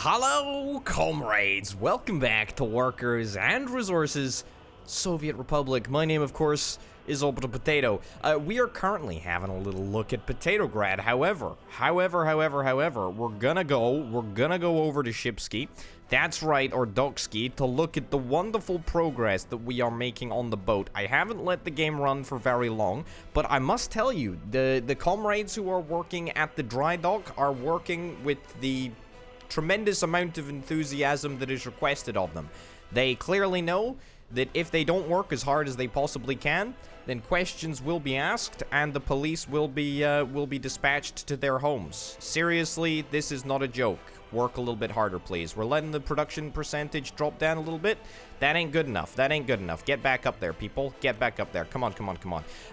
Hello, comrades! Welcome back to Workers and Resources, Soviet Republic. My name, of course, is Orbital Potato. We are currently having a little look at Potatograd. However, we're gonna go over to Shipski. That's right, or Dokski, to look at the wonderful progress that we are making on the boat. I haven't let the game run for very long, but I must tell you, the comrades who are working at the dry dock are working with the tremendous amount of enthusiasm that is requested of them. They clearly know that if they don't work as hard as they possibly can, then questions will be asked and the police will be dispatched to their homes. Seriously, this is not a joke. Work a little bit harder, please. We're letting the production percentage drop down a little bit. That ain't good enough. That ain't good enough. Get back up there, people. Get back up there. Come on.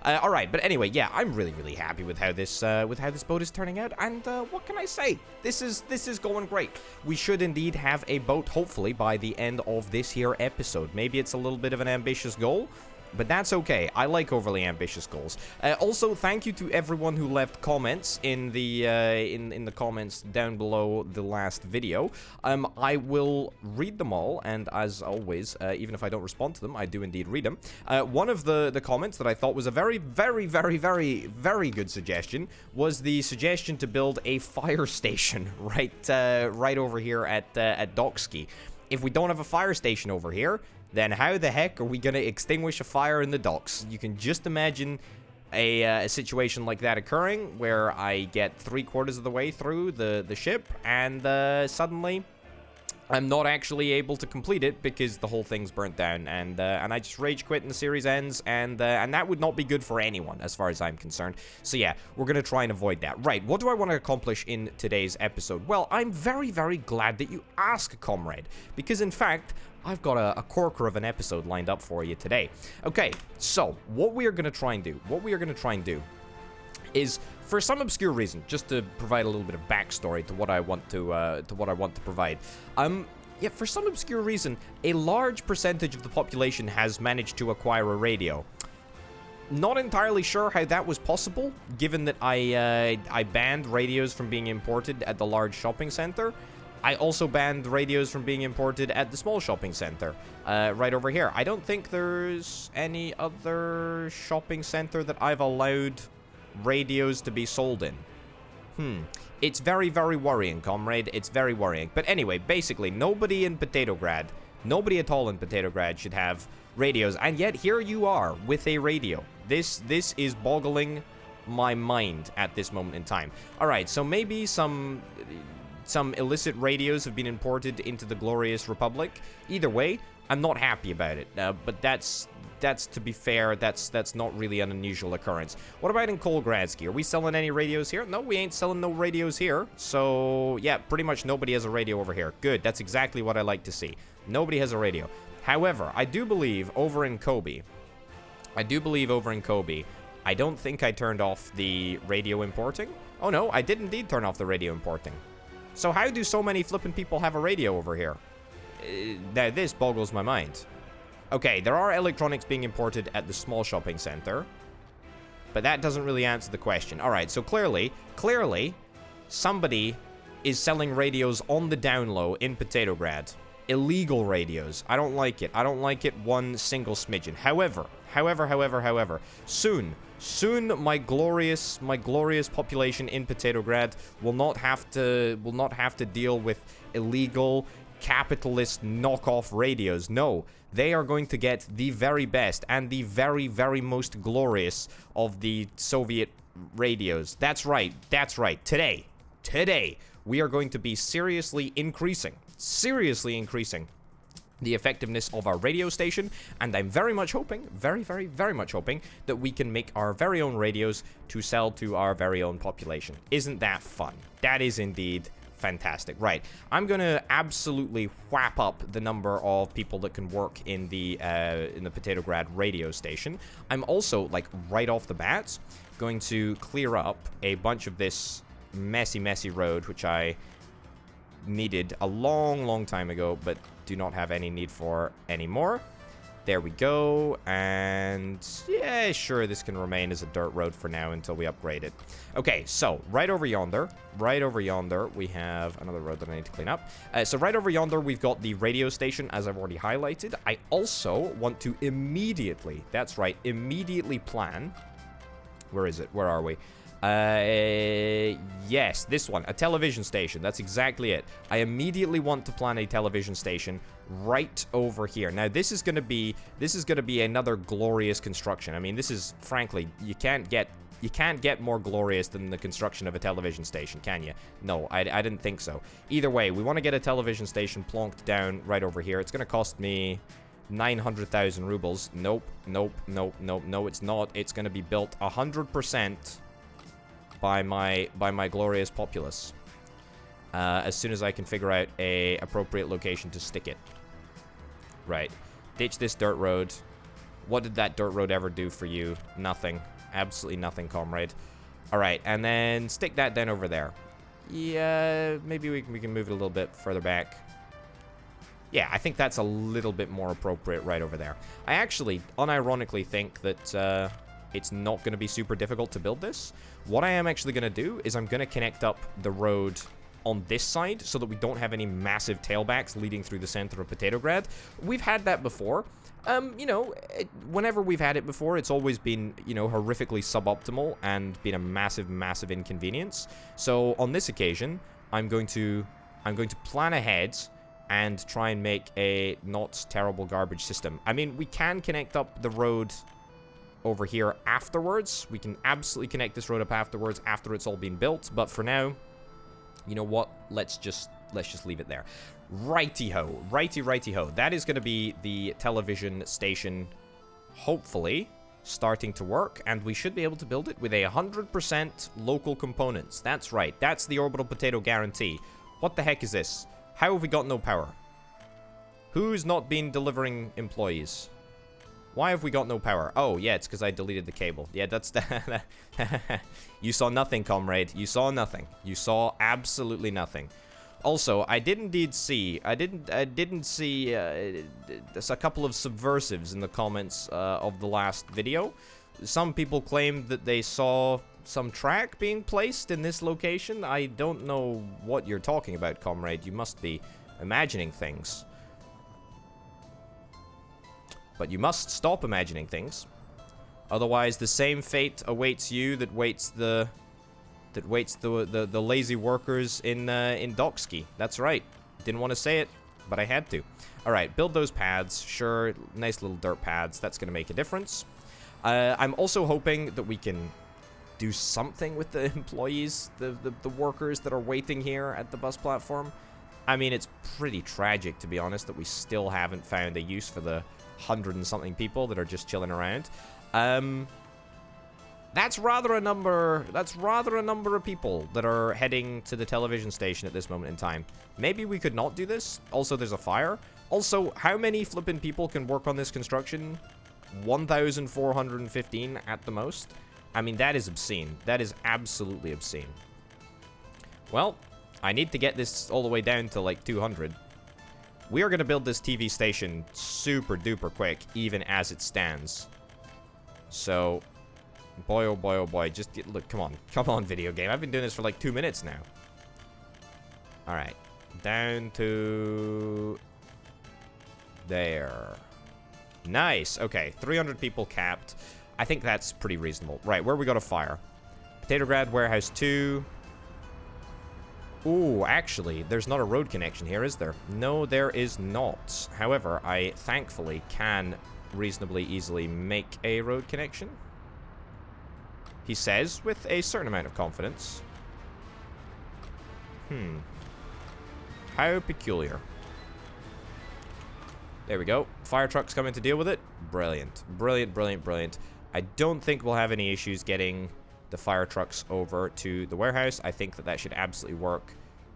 All right, but anyway, yeah, I'm really happy with how this boat is turning out. And what can I say? This is going great. We should indeed have a boat, hopefully, by the end of this here episode. Maybe it's a little bit of an ambitious goal, but that's okay. I like overly ambitious goals. Also, thank you to everyone who left comments in the comments down below the last video. I will read them all, and as always, even if I don't respond to them, I do indeed read them. One of the comments that I thought was a very good suggestion was the suggestion to build a fire station right over here at Dokski. If we don't have a fire station over here, then how the heck are we going to extinguish a fire in the docks? You can just imagine a situation like that occurring, where I get 3/4 of the way through the ship, and suddenly I'm not actually able to complete it because the whole thing's burnt down, and I just rage quit and the series ends, and that would not be good for anyone as far as I'm concerned. So yeah, we're gonna try and avoid that. Right, what do I want to accomplish in today's episode? Well, I'm very glad that you ask, comrade, because in fact, I've got a corker of an episode lined up for you today. Okay, so what we are gonna try and do is, for some obscure reason, just to provide a little bit of backstory to what I want to provide. Yeah, for some obscure reason, a large percentage of the population has managed to acquire a radio. Not entirely sure how that was possible, given that I banned radios from being imported at the large shopping center. I also banned radios from being imported at the small shopping center, right over here. I don't think there's any other shopping center that I've allowed radios to be sold in. It's very worrying, comrade. It's very worrying. But anyway, basically, nobody at all in Potatograd should have radios, and yet here you are with a radio. This is boggling my mind at this moment in time. All right, so maybe some illicit radios have been imported into the glorious Republic. Either way, I'm not happy about it. But that's to be fair, that's not really an unusual occurrence. What about in Kolgradsky? Are we selling any radios here? No, we ain't selling no radios here. So yeah, pretty much nobody has a radio over here. Good, that's exactly what I like to see. Nobody has a radio. However, I do believe over in Kobe, I don't think I turned off the radio importing. Oh no, I did indeed turn off the radio importing. So how do so many flippin' people have a radio over here? Now this boggles my mind. Okay, there are electronics being imported at the small shopping center, but that doesn't really answer the question. All right, so clearly, somebody is selling radios on the down low in Potatograd. Illegal radios. I don't like it. I don't like it one single smidgen. However, soon my glorious population in Potatograd will not have to deal with illegal capitalist knockoff radios. No, they are going to get the very best and the very most glorious of the Soviet radios. That's right. Today we are going to be seriously increasing the effectiveness of our radio station, and I'm very much hoping, very much hoping, that we can make our very own radios to sell to our very own population. Isn't that fun? That is indeed fantastic. Right, I'm gonna absolutely whap up the number of people that can work in the Potatograd radio station. I'm also, like, right off the bat, going to clear up a bunch of this messy road, which I needed a long time ago, but do not have any need for anymore. There we go, and yeah, sure, this can remain as a dirt road for now until we upgrade it. Okay, so right over yonder, we have another road that I need to clean up. So right over yonder, we've got the radio station, as I've already highlighted. I also want to immediately, that's right, immediately plan. Where is it? Where are we? Yes, this one, a television station. That's exactly it. I immediately want to plan a television station right over here. Now, this is going to be another glorious construction. I mean, this is, frankly, you can't get more glorious than the construction of a television station, can you? No, I didn't think so. Either way, we want to get a television station plonked down right over here. It's going to cost me 900,000 rubles. Nope, nope, nope, nope, no, it's not. It's going to be built 100% by my glorious populace. As soon as I can figure out a appropriate location to stick it. Right. Ditch this dirt road. What did that dirt road ever do for you? Nothing. Absolutely nothing, comrade. Alright, and then stick that down over there. Yeah, maybe we can move it a little bit further back. Yeah, I think that's a little bit more appropriate right over there. I actually, unironically, think that it's not going to be super difficult to build this. What I am actually going to do is I'm going to connect up the road on this side so that we don't have any massive tailbacks leading through the center of Petrograd. We've had that before. You know, whenever we've had it before, it's always been, you know, horrifically suboptimal and been a massive, massive inconvenience. So on this occasion, I'm going to plan ahead and try and make a not terrible garbage system. I mean, we can connect up the road over here afterwards. We can absolutely connect this road up afterwards after it's all been built. But for now, you know what? Let's just leave it there. Righty-ho. Righty-ho. That is going to be the television station, hopefully, starting to work. And we should be able to build it with 100% local components. That's right. That's the orbital potato guarantee. What the heck is this? How have we got no power? Who's not been delivering employees? Why have we got no power? Oh, yeah, it's because I deleted the cable. Yeah, that's... You saw nothing, comrade. You saw nothing. You saw absolutely nothing. Also, I did indeed see... I didn't see... there's a couple of subversives in the comments of the last video. Some people claimed that they saw some track being placed in this location. I don't know what you're talking about, comrade. You must be imagining things. But you must stop imagining things. Otherwise, the same fate awaits you that waits the lazy workers in Doksky. That's right. Didn't want to say it, but I had to. All right, build those paths. Sure, nice little dirt paths. That's going to make a difference. I'm also hoping that we can do something with the employees, the workers that are waiting here at the bus platform. I mean, it's pretty tragic, to be honest, that we still haven't found a use for the 100 and something people that are just chilling around. That's rather a number of people that are heading to the television station at this moment in time. Maybe we could not do this. Also, there's a fire. Also, how many flippin' people can work on this construction? 1,415 at the most. I mean, that is obscene. That is absolutely obscene. Well, I need to get this all the way down to like 200. We are going to build this TV station super duper quick, even as it stands. So, boy, oh boy, oh boy. Just get, look, come on, video game. I've been doing this for like 2 minutes now. All right, down to there. Nice. Okay, 300 people capped. I think that's pretty reasonable. Right, where we got a fire? Petrograd Warehouse 2. Ooh, actually, there's not a road connection here, is there? No, there is not. However, I thankfully can reasonably easily make a road connection. He says, with a certain amount of confidence. How peculiar. There we go. Fire trucks coming to deal with it. Brilliant. Brilliant, brilliant, brilliant. I don't think we'll have any issues getting the fire trucks over to the warehouse. I think that should absolutely work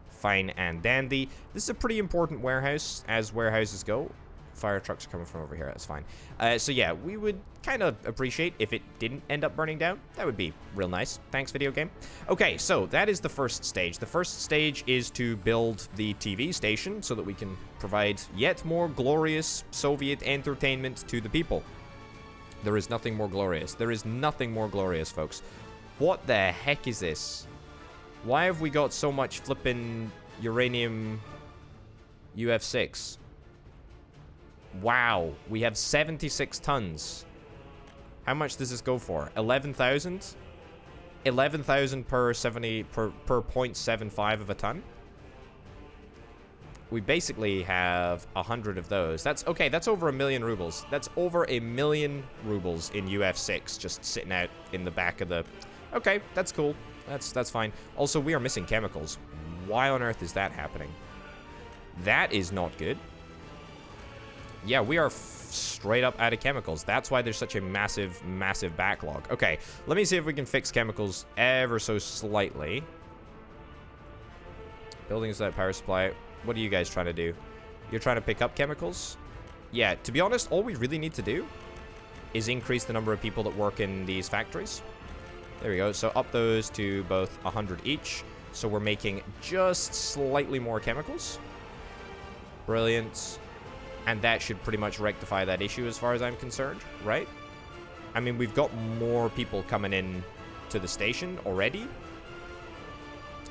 fine and dandy. This is a pretty important warehouse, as warehouses go. Fire trucks are coming from over here. That's fine. So yeah, we would kind of appreciate if it didn't end up burning down. That would be real nice. Thanks, video game. Okay, so that is the first stage. The first stage is to build the TV station so that we can provide yet more glorious Soviet entertainment to the people. There is nothing more glorious. There is nothing more glorious, folks. What the heck is this? Why have we got so much flippin' uranium UF6? Wow, we have 76 tons. How much does this go for? 11,000? 11,000 per 0.75 of a ton? We basically have 100 of those. That's okay, that's over 1 million rubles. That's over 1 million rubles in UF6 just sitting out in the back of the... Okay, that's cool. That's fine. Also, we are missing chemicals. Why on earth is that happening? That is not good. Yeah, we are straight up out of chemicals. That's why there's such a massive, massive backlog. Okay, let me see if we can fix chemicals ever so slightly. Buildings without power supply. What are you guys trying to do? You're trying to pick up chemicals? Yeah, to be honest, all we really need to do is increase the number of people that work in these factories. There we go. So up those to both 100 each. So we're making just slightly more chemicals. Brilliant. And that should pretty much rectify that issue as far as I'm concerned, right? I mean, we've got more people coming in to the station already.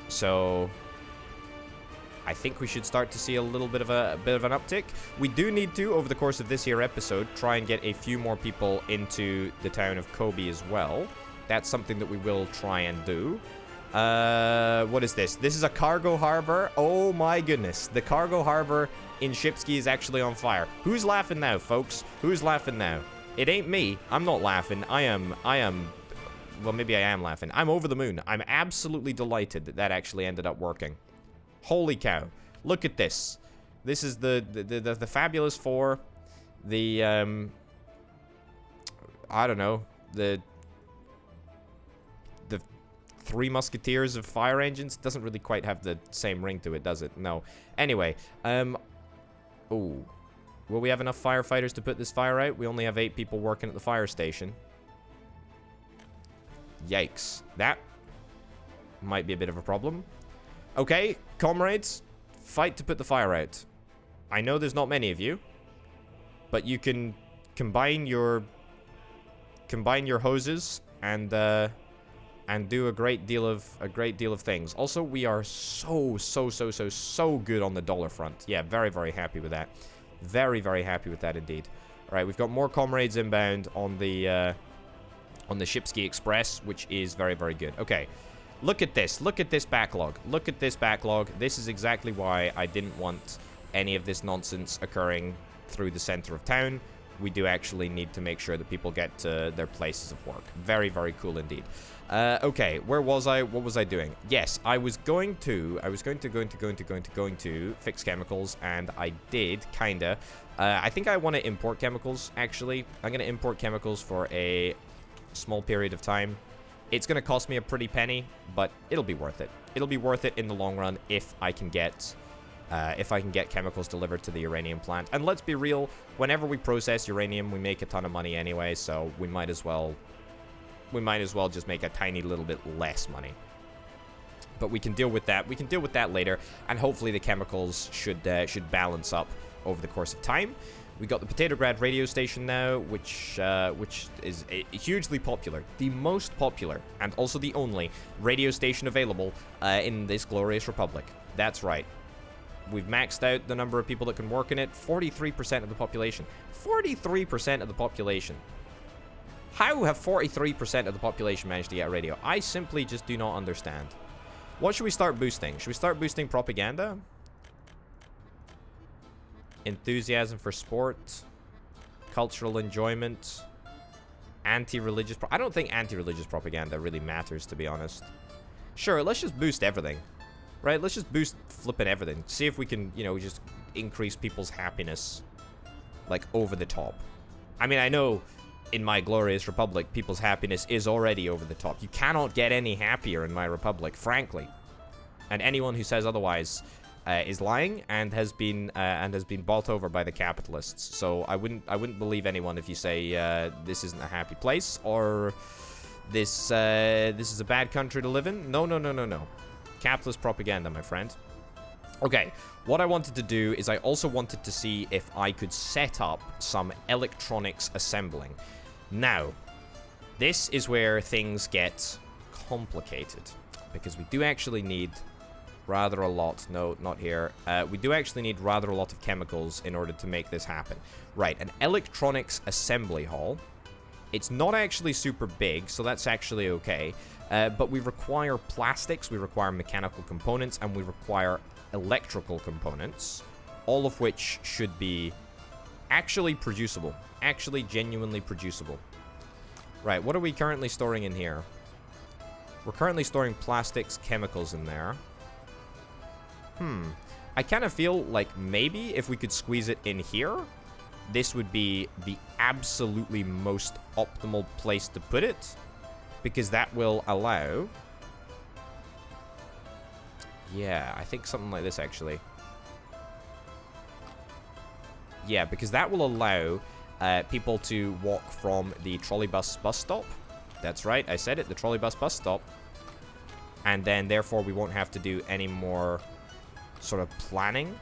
So I think we should start to see a little bit of an uptick. We do need to, over the course of this here episode, try and get a few more people into the town of Kobe as well. That's something that we will try and do. What is this? This is a cargo harbor. Oh my goodness. The cargo harbor in Shipsky is actually on fire. Who's laughing now, folks? Who's laughing now? It ain't me. I'm not laughing. I am, well, maybe I am laughing. I'm over the moon. I'm absolutely delighted that that actually ended up working. Holy cow. Look at this. This is the Fabulous Four. The, I don't know. The Three Musketeers of fire engines. Doesn't really quite have the same ring to it, does it? No. Anyway, ooh. Will we have enough firefighters to put this fire out? We only have 8 people working at the fire station. Yikes. That might be a bit of a problem. Okay, comrades, fight to put the fire out. I know there's not many of you, but you can combine your hoses and do a great deal of things. Also, we are so good on the dollar front. Yeah, very, very happy with that. Very, very happy with that indeed. All right, we've got more comrades inbound on the Shipsky Express, which is very, very good. Okay, look at this. Look at this backlog. Look at this backlog. This is exactly why I didn't want any of this nonsense occurring through the center of town. We do actually need to make sure that people get to their places of work. Very, very cool indeed. Okay, where was I? What was I doing? Yes, I was going to fix chemicals, and I did, kinda. I think I want to import chemicals, actually. I'm going to import chemicals for a small period of time. It's going to cost me a pretty penny, but it'll be worth it. It'll be worth it in the long run if I can get chemicals delivered to the uranium plant. And let's be real, whenever we process uranium, we make a ton of money anyway, so we might as well just make a tiny little bit less money. But we can deal with that. We can deal with that later, and hopefully the chemicals should balance up over the course of time. We got the Petrograd radio station now, which is hugely popular, the most popular, and also the only radio station available in this glorious republic. That's right. We've maxed out the number of people that can work in it. 43% of the population. 43% of the population. How have 43% of the population managed to get a radio? I simply just do not understand. What should we start boosting? Should we start boosting propaganda? Enthusiasm for sport. Cultural enjoyment. Anti-religious... I don't think anti-religious propaganda really matters, to be honest. Sure, let's just boost everything. Right, let's just boost flipping everything. See if we can, you know, just increase people's happiness, like, over the top. I mean, I know in my glorious republic, people's happiness is already over the top. You cannot get any happier in my republic, frankly. And anyone who says otherwise is lying and has been bought over by the capitalists. So I wouldn't believe anyone if you say this isn't a happy place or this is a bad country to live in. No, no, no, no, no. Capitalist propaganda, my friend. Okay, what I wanted to do is I also wanted to see if I could set up some electronics assembling. Now, this is where things get complicated, because we do actually need rather a lot. No, not here. We do actually need rather a lot of chemicals in order to make this happen. Right, an electronics assembly hall. It's not actually super big, so that's actually okay. But we require plastics, we require mechanical components, and we require electrical components, all of which should be actually producible. Actually genuinely producible. Right, what are we currently storing in here? We're currently storing plastics, chemicals in there. I kind of feel like maybe if we could squeeze it in here, this would be the absolutely most optimal place to put it, because that will allow... Yeah, I think something like this, actually. Yeah, because that will allow people to walk from the trolleybus bus stop. That's right, I said it, the trolleybus bus stop. And then, therefore, we won't have to do any more sort of planning.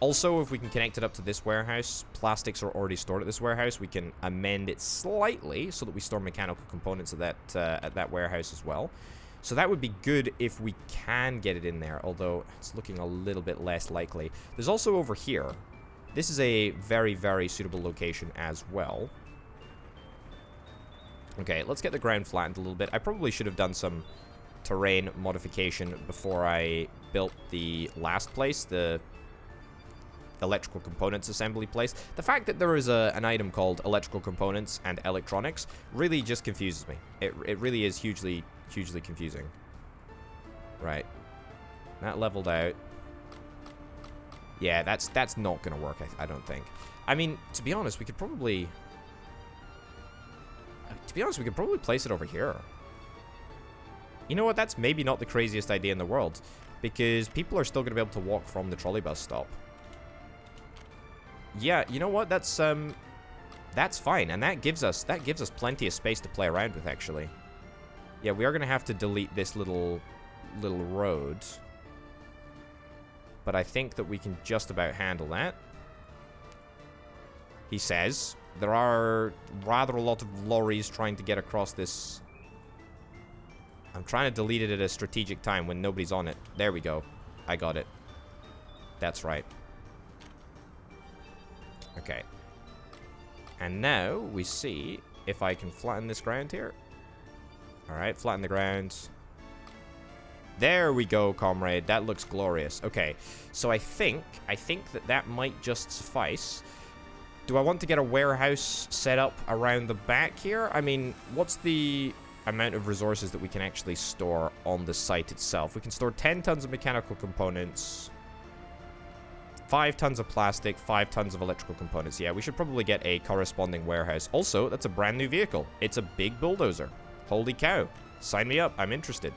Also, if we can connect it up to this warehouse, plastics are already stored at this warehouse. We can amend it slightly so that we store mechanical components at that warehouse as well. So that would be good if we can get it in there, although it's looking a little bit less likely. There's also over here. This is a very, very suitable location as well. Okay, let's get the ground flattened a little bit. I probably should have done some terrain modification before I built the last place, the electrical components assembly place. The fact that there is an item called electrical components and electronics really just confuses me. It really is hugely confusing. Right. That leveled out. Yeah, that's not gonna work, I don't think. I mean, to be honest, we could probably... place it over here. You know what? That's maybe not the craziest idea in the world, because people are still gonna be able to walk from the trolleybus stop. Yeah, you know what? That's fine, and that gives us plenty of space to play around with, actually. Yeah, we are gonna have to delete this little road, but I think that we can just about handle that. He says there are rather a lot of lorries trying to get across this. I'm trying to delete it at a strategic time when nobody's on it. There we go. I got it. That's right. Okay. And now we see if I can flatten this ground here. Alright, flatten the ground. There we go, comrade. That looks glorious. Okay, so I think that might just suffice. Do I want to get a warehouse set up around the back here? I mean, what's the amount of resources that we can actually store on the site itself? We can store 10 tons of mechanical components, 5 tons of plastic, 5 tons of electrical components. Yeah, we should probably get a corresponding warehouse. Also, that's a brand new vehicle. It's a big bulldozer. Holy cow. Sign me up. I'm interested.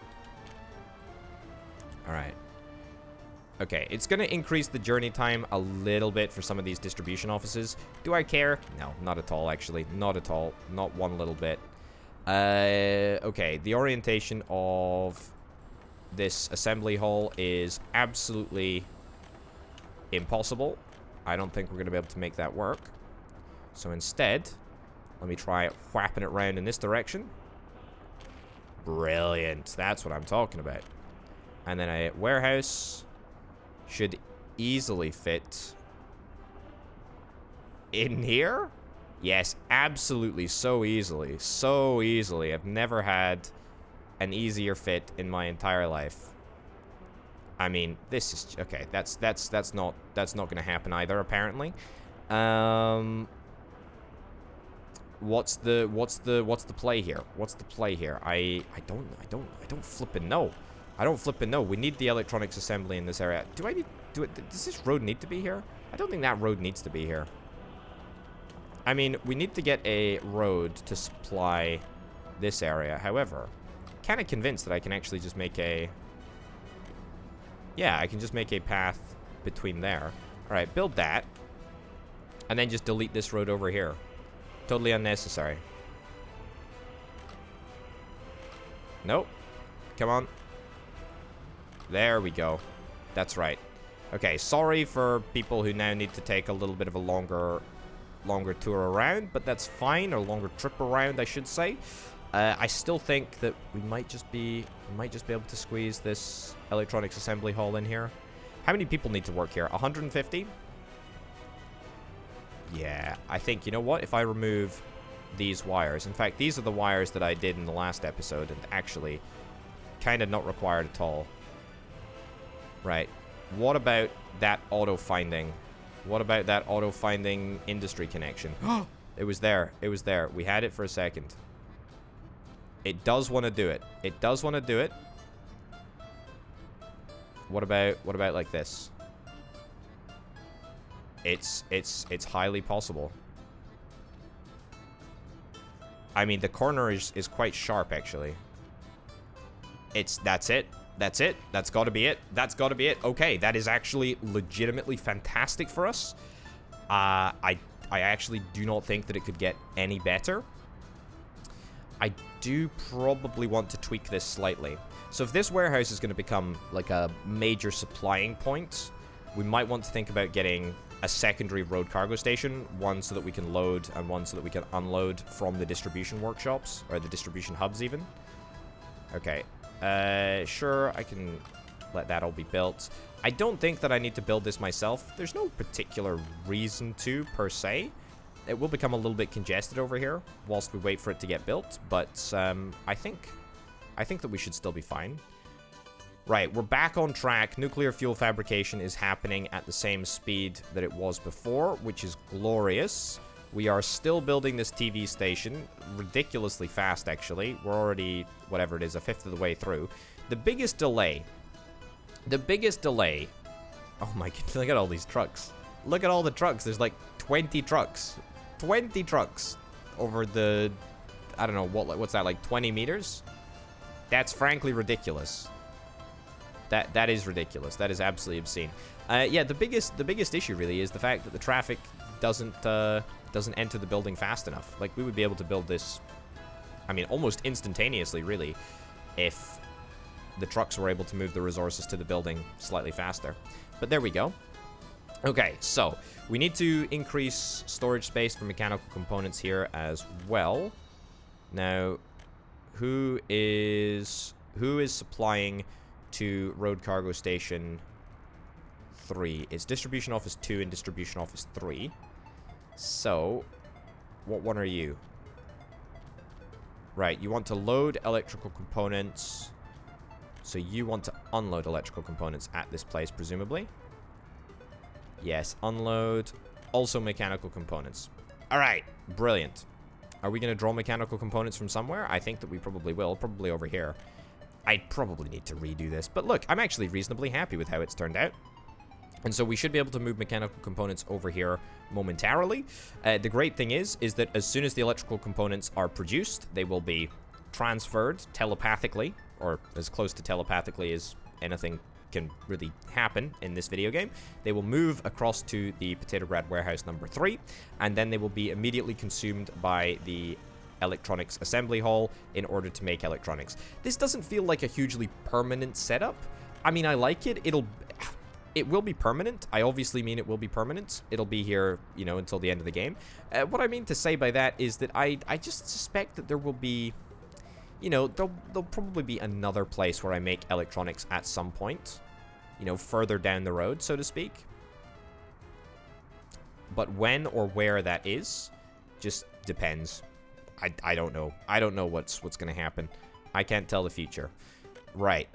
Alright. Okay, it's going to increase the journey time a little bit for some of these distribution offices. Do I care? No, not at all, actually. Not at all. Not one little bit. Okay, the orientation of this assembly hall is absolutely impossible. I don't think we're going to be able to make that work. So instead, let me try whapping it around in this direction. Brilliant. That's what I'm talking about. And then a warehouse should easily fit in here. Yes, absolutely. So easily. So easily. I've never had an easier fit in my entire life. I mean, this is okay. That's not going to happen either, apparently. What's the play here? What's the play here? I don't flippin' know. I don't flippin' know. We need the electronics assembly in this area. Does this road need to be here? I don't think that road needs to be here. I mean, we need to get a road to supply this area. However, kind of convinced that I can actually just make a... Yeah, I can just make a path between there. Alright, build that. And then just delete this road over here. Totally unnecessary. Nope. Come on. There we go. That's right. Okay, sorry for people who now need to take a little bit of a longer tour around, but that's fine, or longer trip around, I should say. I still think that we might just be able to squeeze this electronics assembly hall in here. How many people need to work here? 150? Yeah, I think, you know what? If I remove these wires, in fact, these are the wires that I did in the last episode, and actually kind of not required at all. Right. What about that auto-finding? What about that auto-finding industry connection? It was there. It was there. We had it for a second. It does want to do it. It does want to do it. What about like this? It's highly possible. I mean, the corner is quite sharp, actually. That's it. That's it. That's got to be it. That's got to be it. Okay, that is actually legitimately fantastic for us. I actually do not think that it could get any better. I do probably want to tweak this slightly. So if this warehouse is going to become like a major supplying point, we might want to think about getting a secondary road cargo station, one so that we can load and one so that we can unload from the distribution workshops, or the distribution hubs even. Okay. Sure, I can let that all be built. I don't think that I need to build this myself. There's no particular reason to, per se. It will become a little bit congested over here whilst we wait for it to get built, but I think that we should still be fine. Right, we're back on track. Nuclear fuel fabrication is happening at the same speed that it was before, which is glorious. We are still building this TV station, ridiculously fast, actually. We're already, whatever it is, a fifth of the way through. The biggest delay, oh my god, look at all these trucks. Look at all the trucks. There's like 20 trucks. 20 trucks over the, I don't know, what's that, like 20 meters? That's frankly ridiculous. That is ridiculous. That is absolutely obscene. Yeah, the biggest issue really is the fact that the traffic doesn't enter the building fast enough. Like, we would be able to build this, I mean, almost instantaneously, really, if the trucks were able to move the resources to the building slightly faster. But there we go. Okay, so we need to increase storage space for mechanical components here as well. Now, who is supplying to Road Cargo Station 3? It's Distribution Office 2 and Distribution Office 3. So, what one are you? Right, you want to load electrical components. So you want to unload electrical components at this place, presumably. Yes, unload. Also mechanical components. Alright, brilliant. Are we going to draw mechanical components from somewhere? I think that we probably will. Probably over here. I'd probably need to redo this. But look, I'm actually reasonably happy with how it's turned out. And so we should be able to move mechanical components over here momentarily. The great thing is that as soon as the electrical components are produced, they will be transferred telepathically, or as close to telepathically as anything can really happen in this video game. They will move across to the Potatograd warehouse number 3, and then they will be immediately consumed by the electronics assembly hall in order to make electronics. This doesn't feel like a hugely permanent setup. I mean, I like it. It will be permanent. I obviously mean it will be permanent. It'll be here, you know, until the end of the game. What I mean to say by that is that I just suspect that there will be, you know, there'll probably be another place where I make electronics at some point, you know, further down the road, so to speak. But when or where that is, just depends. I don't know. I don't know what's going to happen. I can't tell the future. Right.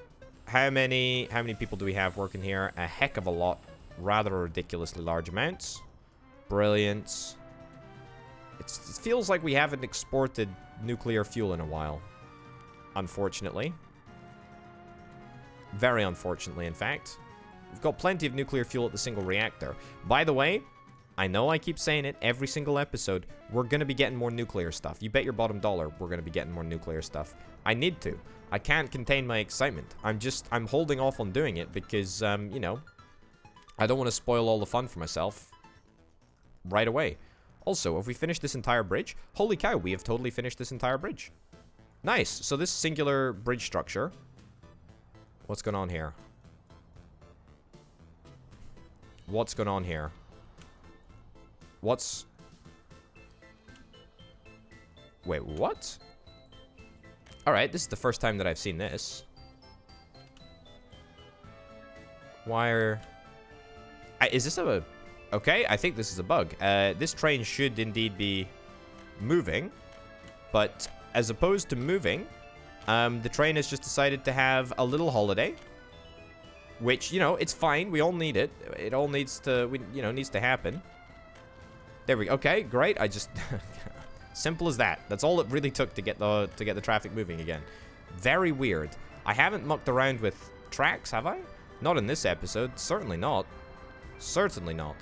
How many people do we have working here? A heck of a lot. Rather ridiculously large amounts. Brilliant. It feels like we haven't exported nuclear fuel in a while. Unfortunately. Very unfortunately, in fact. We've got plenty of nuclear fuel at the single reactor. By the way, I know I keep saying it every single episode. We're going to be getting more nuclear stuff. You bet your bottom dollar we're going to be getting more nuclear stuff. I need to. I can't contain my excitement. I'm holding off on doing it because, you know, I don't want to spoil all the fun for myself right away. Also, have we finished this entire bridge? Holy cow, we have totally finished this entire bridge. Nice. So this singular bridge structure. What's going on here? What's going on here? What's... Wait, what? Alright, this is the first time that I've seen this. Why are... Is this a... Okay, I think this is a bug. This train should indeed be moving. But as opposed to moving, the train has just decided to have a little holiday. Which, you know, it's fine. We all need it. It all needs to, you know, needs to happen. There we go. Okay, great. I just... Simple as that. That's all it really took to get the traffic moving again. Very weird. I haven't mucked around with tracks, have I? Not in this episode. Certainly not. Certainly not.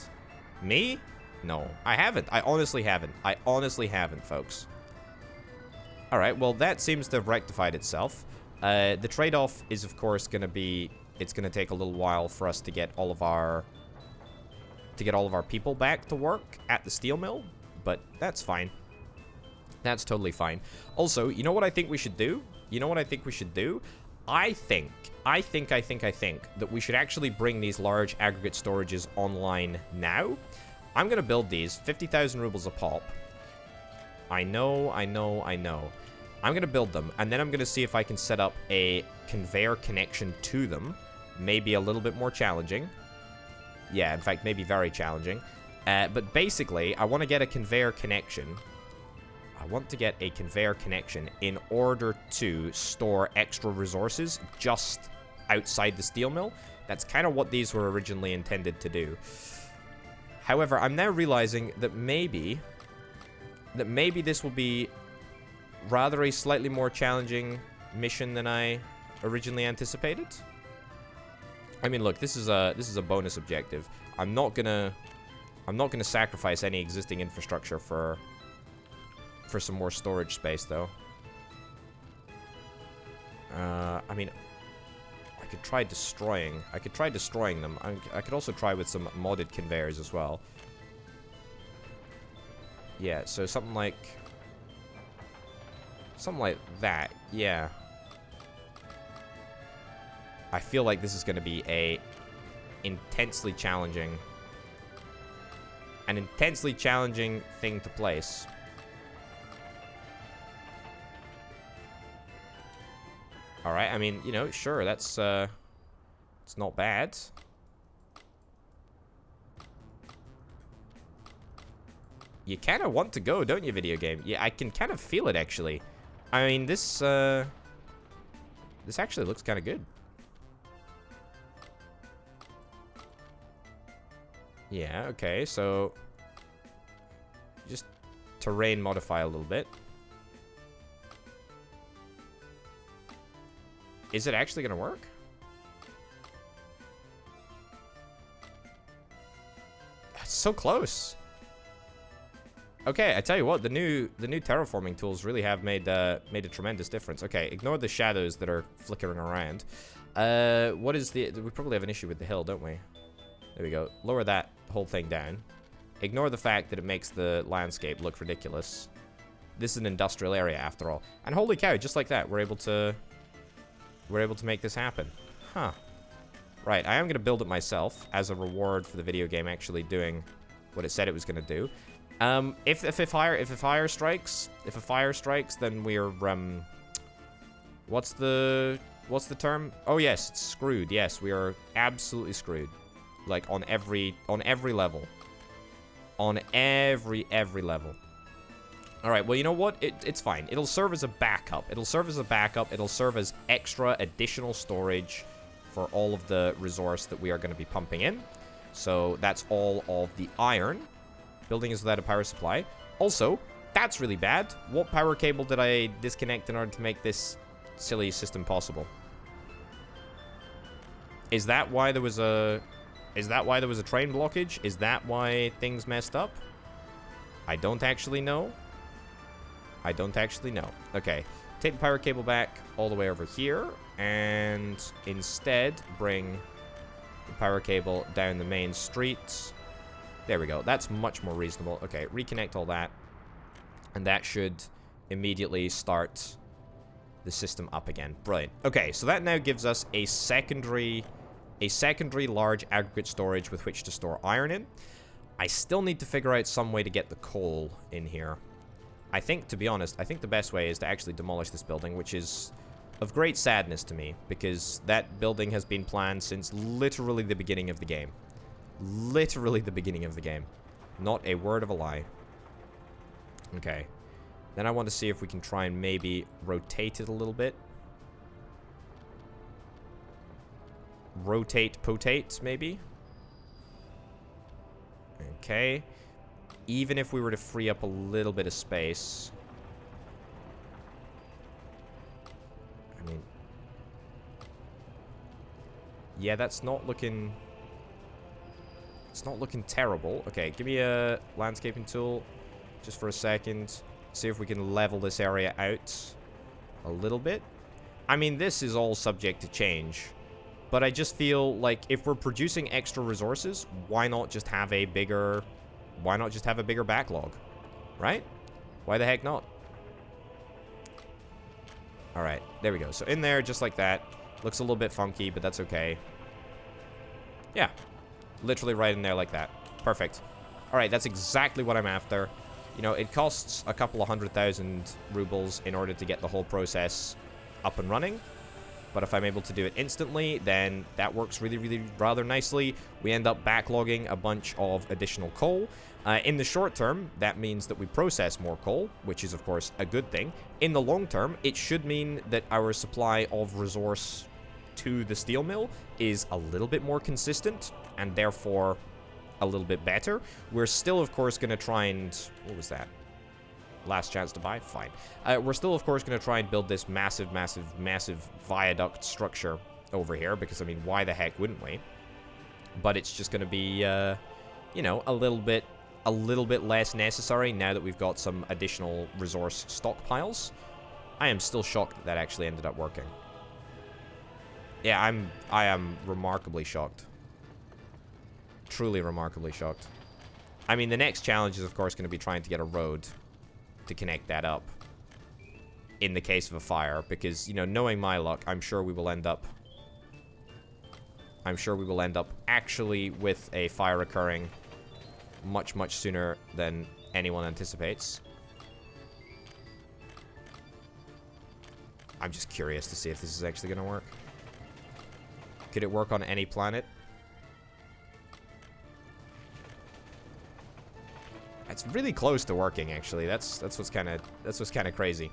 Me? No. I haven't. I honestly haven't. I honestly haven't, folks. Alright, well, that seems to have rectified itself. The trade-off is, of course, going to be... It's going to take a little while for us to get all of our... people back to work at the steel mill. But that's fine. That's totally fine. Also, you know what I think we should do? You know what I think we should do? I think that we should actually bring these large aggregate storages online now. I'm going to build these. 50,000 rubles a pop. I know. I'm going to build them, and then I'm going to see if I can set up a conveyor connection to them. Maybe a little bit more challenging. Yeah, in fact, maybe very challenging. But basically, I want to get a conveyor connection. I want to get a conveyor connection in order to store extra resources just outside the steel mill. That's kind of what these were originally intended to do. However, I'm now realizing that maybe this will be rather a slightly more challenging mission than I originally anticipated. I mean, look, this is a bonus objective. I'm not gonna sacrifice any existing infrastructure for some more storage space, though. I mean, I could try destroying them. I could also try with some modded conveyors as well. Yeah, so something like that. Yeah. I feel like this is going to be an intensely challenging thing to place. All right, I mean, you know, sure, that's it's not bad. You kind of want to go, don't you, video game? Yeah, I can kind of feel it, actually. I mean, this actually looks kind of good. Yeah, okay, so just terrain modify a little bit. Is it actually going to work? That's so close. Okay, I tell you what, the new terraforming tools really have made a tremendous difference. Okay, ignore the shadows that are flickering around. What is the... We probably have an issue with the hill, don't we? There we go. Lower that whole thing down. Ignore the fact that it makes the landscape look ridiculous. This is an industrial area, after all. And holy cow, just like that, we're able to make this happen. Huh. Right, I am going to build it myself as a reward for the video game actually doing what it said it was going to do. If a fire strikes, then we're what's the term? Oh yes, it's screwed. Yes, we are absolutely screwed. Like on every level. On every level. All right, well, you know what? It's fine. It'll serve as a backup. It'll serve as extra additional storage for all of the resource that we are going to be pumping in. So that's all of the iron. Building is without a power supply. Also, that's really bad. What power cable did I disconnect in order to make this silly system possible? Is that why there was a Is that why there was a train blockage? Is that why things messed up? I don't actually know. I don't actually know. Okay. Take the power cable back all the way over here. And instead, bring the power cable down the main street. There we go. That's much more reasonable. Okay, reconnect all that. And that should immediately start the system up again. Brilliant. Okay, so that now gives us a secondary large aggregate storage with which to store iron in. I still need to figure out some way to get the coal in here. I think, to be honest, I think the best way is to actually demolish this building, which is of great sadness to me, because that building has been planned since literally the beginning of the game. Literally the beginning of the game. Not a word of a lie. Okay. Then I want to see if we can try and maybe rotate it a little bit. Rotate, potate, maybe? Okay. Even if we were to free up a little bit of space. I mean... yeah, that's not looking... it's not looking terrible. Okay, give me a landscaping tool. Just for a second. See if we can level this area out a little bit. I mean, this is all subject to change. But I just feel like if we're producing extra resources, why not just have a bigger... why not just have a bigger backlog? Right? Why the heck not? Alright, there we go. So in there, just like that. Looks a little bit funky, but that's okay. Yeah. Literally right in there like that. Perfect. Alright, that's exactly what I'm after. You know, it costs a couple of 100,000 rubles in order to get the whole process up and running. But if I'm able to do it instantly, then that works really, really rather nicely. We end up backlogging a bunch of additional coal. In the short term, that means that we process more coal, which is, of course, a good thing. In the long term, it should mean that our supply of resource to the steel mill is a little bit more consistent, and therefore a little bit better. We're still, of course, going to try and... what was that? Last chance to buy? Fine. We're still, of course, going to try and build this massive, massive, massive viaduct structure over here, because, I mean, why the heck wouldn't we? But it's just going to be, you know, a little bit less necessary now that we've got some additional resource stockpiles. I am still shocked that that actually ended up working. Yeah, I am remarkably shocked. Truly remarkably shocked. I mean, the next challenge is, of course, going to be trying to get a road to connect that up in the case of a fire, because, you know, knowing my luck, I'm sure we will end up actually with a fire occurring much, much sooner than anyone anticipates. I'm just curious to see if this is actually going to work. Could it work on any planet? It's really close to working, actually. That's what's kind of crazy.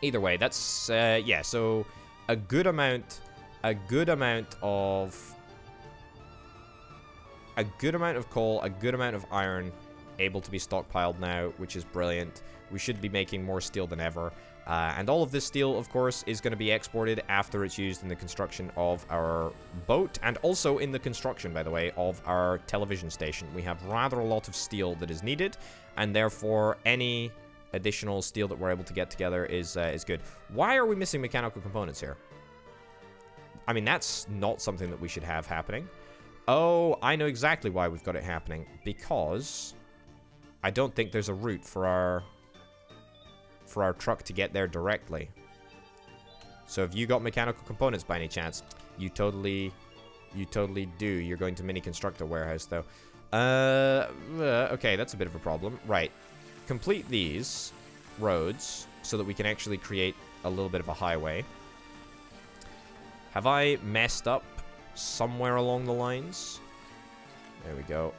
Either way, that's yeah. So a good amount of coal, a good amount of iron able to be stockpiled now, which is brilliant. We should be making more steel than ever. And all of this steel, of course, is going to be exported after it's used in the construction of our boat, and also in the construction, by the way, of our television station. We have rather a lot of steel that is needed, and therefore any additional steel that we're able to get together is good. Why are we missing mechanical components here? I mean, that's not something that we should have happening. Oh, I know exactly why we've got it happening. Because I don't think there's a route for our truck to get there directly. So if you got mechanical components by any chance, you totally do. You're going to mini construct a warehouse though. Okay, that's a bit of a problem. Right. Complete these roads so that we can actually create a little bit of a highway. Have I messed up somewhere along the lines? There we go.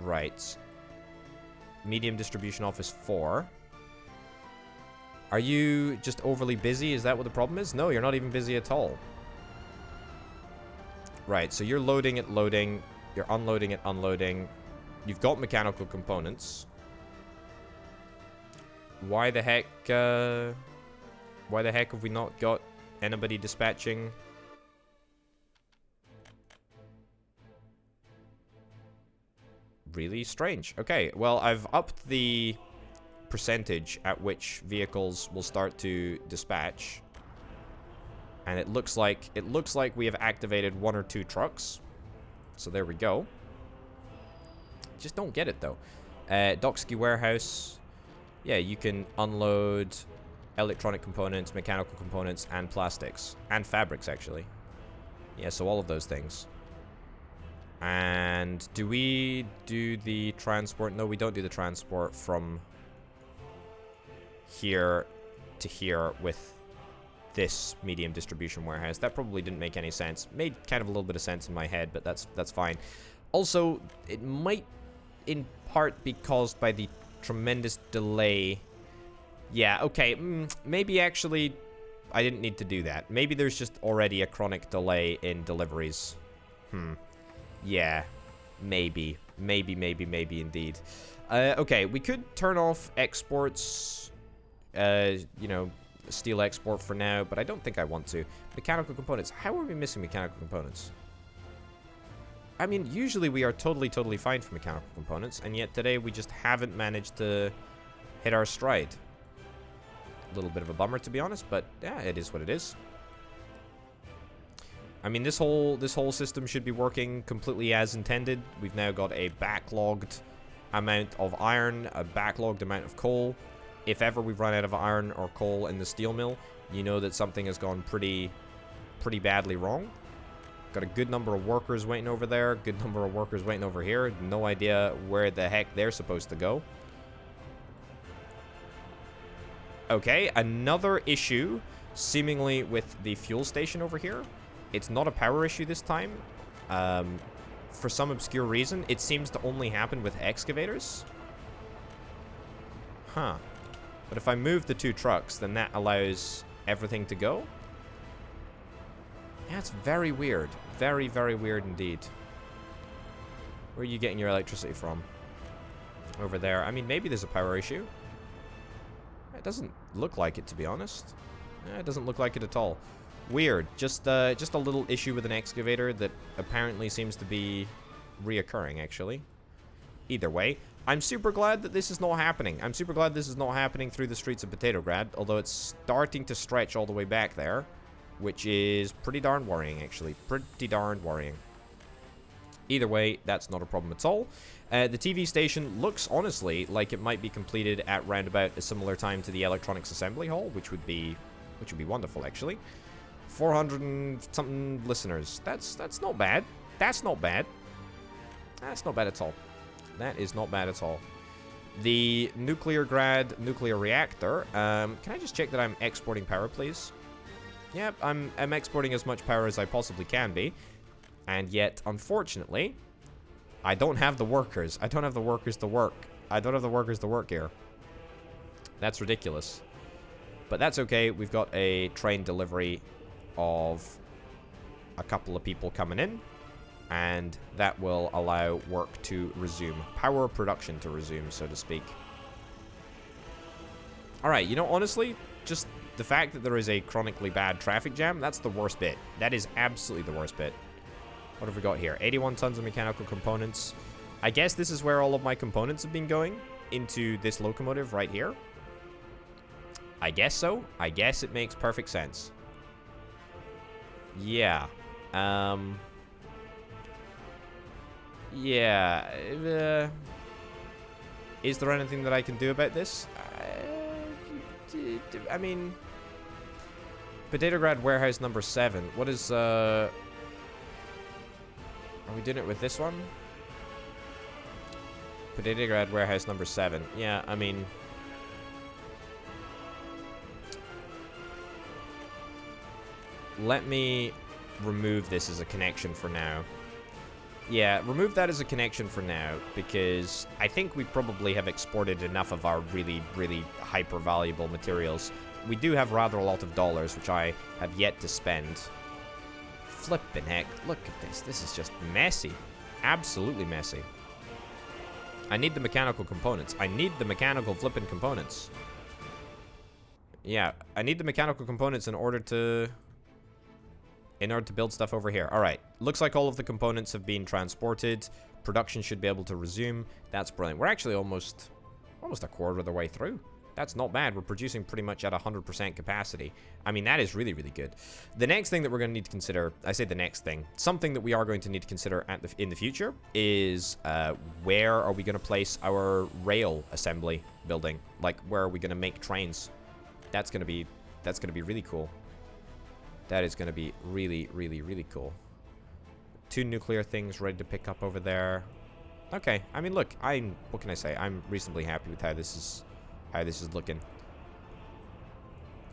Right. Medium distribution office 4. Are you just overly busy? Is that what the problem is? No, you're not even busy at all. Right, so you're loading it, loading. You're unloading it, unloading. You've got mechanical components. Why the heck have we not got anybody dispatching really strange. Okay, well, I've upped the percentage at which vehicles will start to dispatch. And it looks like we have activated 1 or 2 trucks. So there we go. Just don't get it though. Docksky warehouse. Yeah, you can unload electronic components, mechanical components, and plastics. And fabrics, actually. Yeah, so all of those things. And do we do the transport? No, we don't do the transport from here to here with this medium distribution warehouse. That probably didn't make any sense. Made kind of a little bit of sense in my head, but that's fine. Also, it might in part be caused by the tremendous delay. Yeah, okay, maybe actually I didn't need to do that. Maybe there's just already a chronic delay in deliveries. Yeah, maybe indeed. Okay, we could turn off exports, you know, steel export for now, but I don't think I want to. Mechanical components. How are we missing mechanical components? I mean, usually we are totally fine for mechanical components, and yet today we just haven't managed to hit our stride. A little bit of a bummer, to be honest, but yeah, it is what it is. I mean, this whole system should be working completely as intended. We've now got a backlogged amount of iron, a backlogged amount of coal. If ever we run out of iron or coal in the steel mill, you know that something has gone pretty badly wrong. Got a good number of workers waiting over there, good number of workers waiting over here. No idea where the heck they're supposed to go. Okay, another issue, seemingly with the fuel station over here. It's not a power issue this time. For some obscure reason, it seems to only happen with excavators. Huh. But if I move the 2 trucks, then that allows everything to go. Yeah, it's very weird. Very weird indeed. Where are you getting your electricity from? Over there. I mean, maybe there's a power issue. It doesn't look like it, to be honest. It doesn't look like it at all. Weird. Just a little issue with an excavator that apparently seems to be reoccurring, actually. Either way, I'm super glad that this is not happening. I'm super glad this is not happening through the streets of Potatograd, although it's starting to stretch all the way back there, which is pretty darn worrying, actually. Pretty darn worrying. Either way, that's not a problem at all. The TV station looks, honestly, like it might be completed at round about a similar time to the Electronics Assembly Hall, which would be wonderful, actually. 400 and something listeners. That's not bad. That's not bad. That's not bad at all. That is not bad at all. The Nucleargrad nuclear reactor. Can I just check that I'm exporting power, please? Yep, I'm exporting as much power as I possibly can be. And yet, unfortunately, I don't have the workers. I don't have the workers to work. I don't have the workers to work here. That's ridiculous. But that's okay. We've got a train delivery of a couple of people coming in. And that will allow work to resume. Power production to resume, so to speak. Alright, you know, honestly, just the fact that there is a chronically bad traffic jam, that's the worst bit. That is absolutely the worst bit. What have we got here? 81 tons of mechanical components. I guess this is where all of my components have been going. Into this locomotive right here. I guess so. I guess it makes perfect sense. Yeah. Yeah. Is there anything that I can do about this? I mean... Potatograd warehouse number 7. What is, Are we doing it with this one? Potatograd warehouse number 7. Yeah, I mean... Let me remove this as a connection for now. Yeah, remove that as a connection for now, because I think we probably have exported enough of our really hyper valuable materials. We do have rather a lot of dollars, which I have yet to spend. Flippin' heck, look at this. This is just messy. Absolutely messy. I need the mechanical components. I need the mechanical flippin' components. Yeah, I need the mechanical components in order to build stuff over here. Alright, Looks like all of the components have been transported. Production should be able to resume. That's brilliant. We're actually almost a quarter of the way through. That's not bad. We're producing pretty much at 100% capacity. I mean, that is really, really good. The next thing that we're going to need to consider, I say the next thing, something that we are going to need to consider in the future is where are we going to place our rail assembly building? Like, where are we going to make trains? That's going to be really cool. That is going to be really, really, really cool. 2 nuclear things ready to pick up over there. Okay, I mean, look, what can I say? I'm reasonably happy with how this is looking.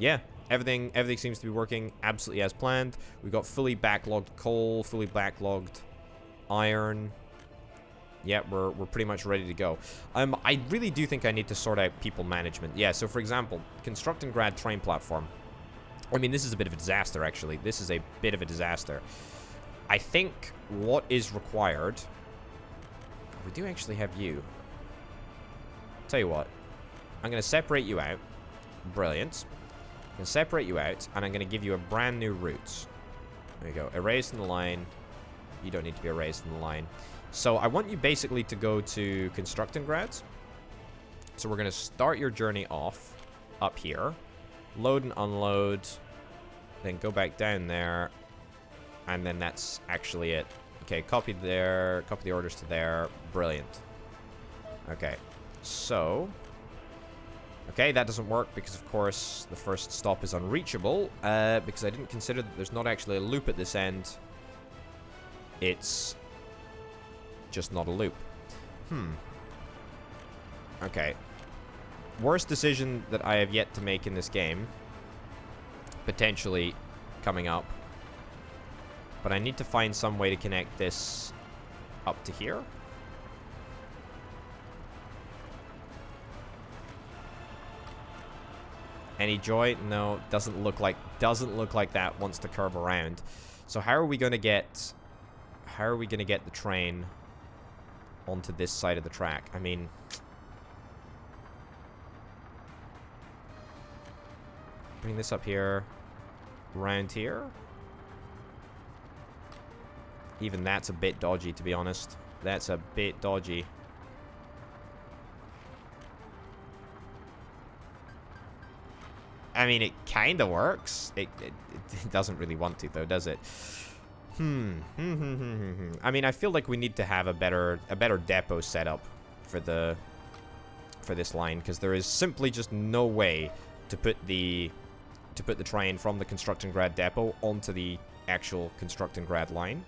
Yeah, everything seems to be working absolutely as planned. We've got fully backlogged coal, fully backlogged iron. Yeah, we're pretty much ready to go. I really do think I need to sort out people management. Yeah, so for example, constructing grad train platform. I mean, this is a bit of a disaster, actually. This is a bit of a disaster. I think what is required... We do actually have you. Tell you what. I'm going to separate you out. Brilliant. I'm going to separate you out, and I'm going to give you a brand new route. There you go. Erase from the line. You don't need to be erased from the line. So I want you basically to go to constructing grads. So we're going to start your journey off up here. Load and unload. Then go back down there. And then that's actually it. Okay, copy there. Copy the orders to there. Brilliant. Okay. So... Okay, that doesn't work because, of course, the first stop is unreachable. Because I didn't consider that there's not actually a loop at this end. It's just not a loop. Okay. Worst decision that I have yet to make in this game. Potentially coming up. But I need to find some way to connect this up to here. Any joy? No, doesn't look like that wants to curve around. So how are we going to get the train onto this side of the track? I mean, bring this up here, around here. Even that's a bit dodgy, to be honest. That's a bit dodgy. I mean, it kind of works. It doesn't really want to, though, does it? I mean, I feel like we need to have a better depot setup for this line, because there is simply just no way to put the train from the Constructing Grad depot onto the actual Constructing Grad line,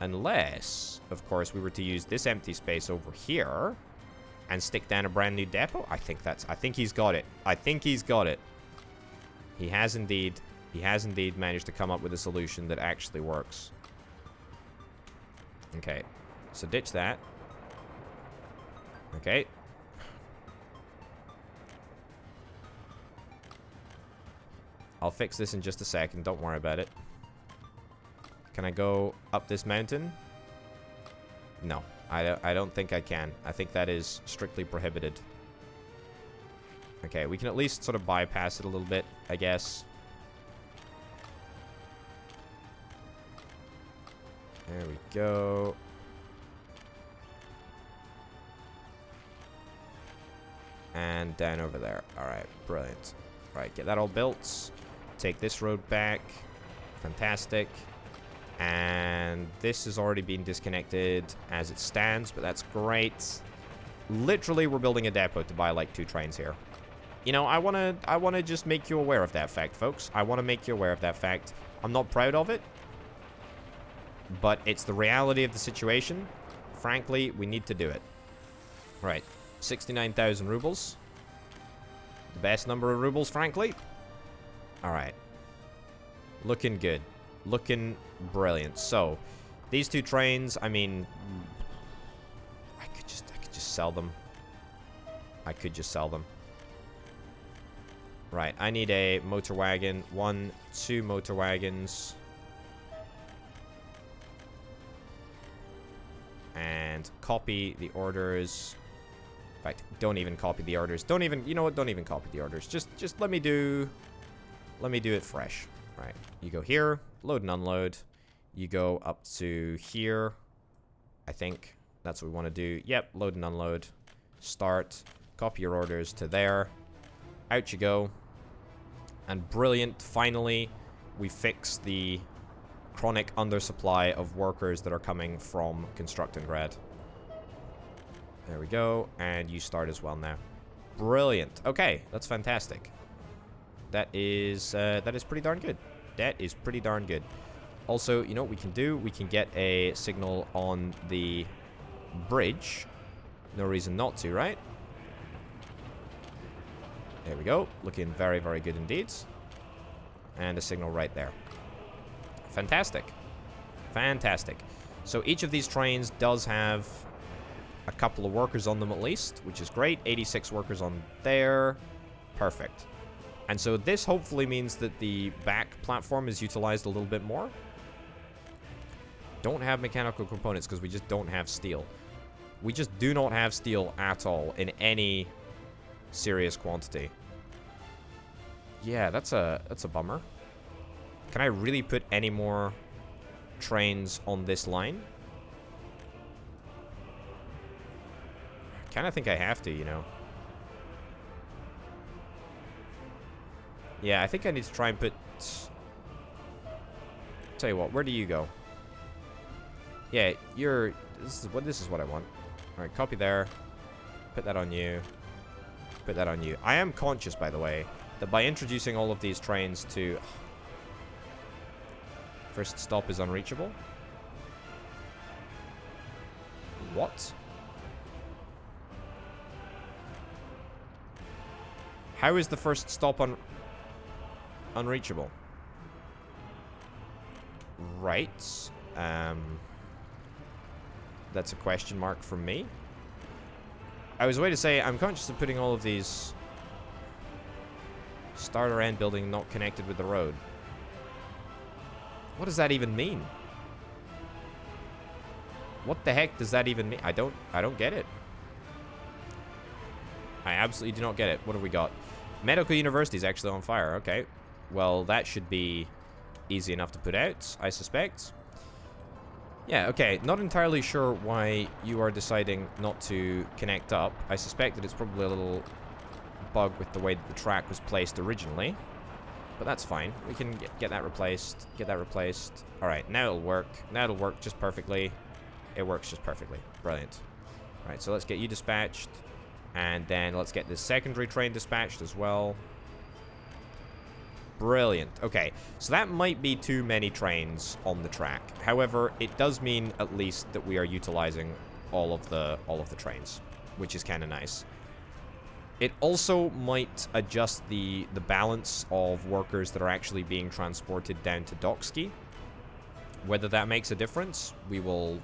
unless, of course, we were to use this empty space over here and stick down a brand new depot. I think he's got it. I think he's got it. He has indeed managed to come up with a solution that actually works. Okay, so ditch that. Okay. I'll fix this in just a second, don't worry about it. Can I go up this mountain? No, I don't think I can. I think that is strictly prohibited. Okay, we can at least sort of bypass it a little bit, I guess. There we go. And down over there. Alright, brilliant. Alright, get that all built. Take this road back. Fantastic. And this has already been disconnected as it stands, but that's great. Literally, we're building a depot to buy like 2 trains here. You know, I wanna just make you aware of that fact, folks. I wanna make you aware of that fact. I'm not proud of it, but it's the reality of the situation. Frankly, we need to do it. Right, 69,000 rubles. The best number of rubles, frankly. All right, looking good, looking brilliant. So, these 2 trains. I mean, I could just sell them. I could just sell them. Right, I need a motor wagon. 1, 2 motor wagons. And copy the orders. In fact, don't even copy the orders. Don't even, you know what? Don't even copy the orders. Just let me do it fresh. Right, you go here, load and unload. You go up to here. I think that's what we want to do. Yep, load and unload. Start. Copy your orders to there. Out you go. And brilliant, finally, we fix the chronic undersupply of workers that are coming from Constructingrad. There we go, and you start as well now. Brilliant. Okay, that's fantastic. That is pretty darn good. That is pretty darn good. Also, you know what we can do? We can get a signal on the bridge. No reason not to, right? There we go. Looking very, very good indeed. And a signal right there. Fantastic. Fantastic. So each of these trains does have a couple of workers on them at least, which is great. 86 workers on there. Perfect. And so this hopefully means that the back platform is utilized a little bit more. Don't have mechanical components because we just don't have steel. We just do not have steel at all in any serious quantity. Yeah, that's a bummer. Can I really put any more trains on this line? I kind of think I have to, you know. Yeah, I think I need to try and put... Tell you what, where do you go? Yeah, you're... This is what I want. Alright, copy there. Put that on you. Put that on you. I am conscious, by the way, that by introducing all of these trains to... First stop is unreachable. What? How is the first stop unreachable? Right. That's a question mark from me. I was way to say I'm conscious of putting all of these start or end building not connected with the road. What does that even mean? What the heck does that even mean? I don't get it. I absolutely do not get it. What have we got? Medical University is actually on fire. Okay. Well, that should be easy enough to put out, I suspect. Yeah, okay. Not entirely sure why you are deciding not to connect up. I suspect that it's probably a little bug with the way that the track was placed originally. But that's fine. We can get that replaced. Get that replaced. Alright, now it'll work. Now it'll work just perfectly. It works just perfectly. Brilliant. Alright, so let's get you dispatched. And then let's get this secondary train dispatched as well. Brilliant. Okay, so that might be too many trains on the track. However, it does mean at least that we are utilizing all of the trains, which is kind of nice. It also might adjust the balance of workers that are actually being transported down to Dokski. Whether that makes a difference, we will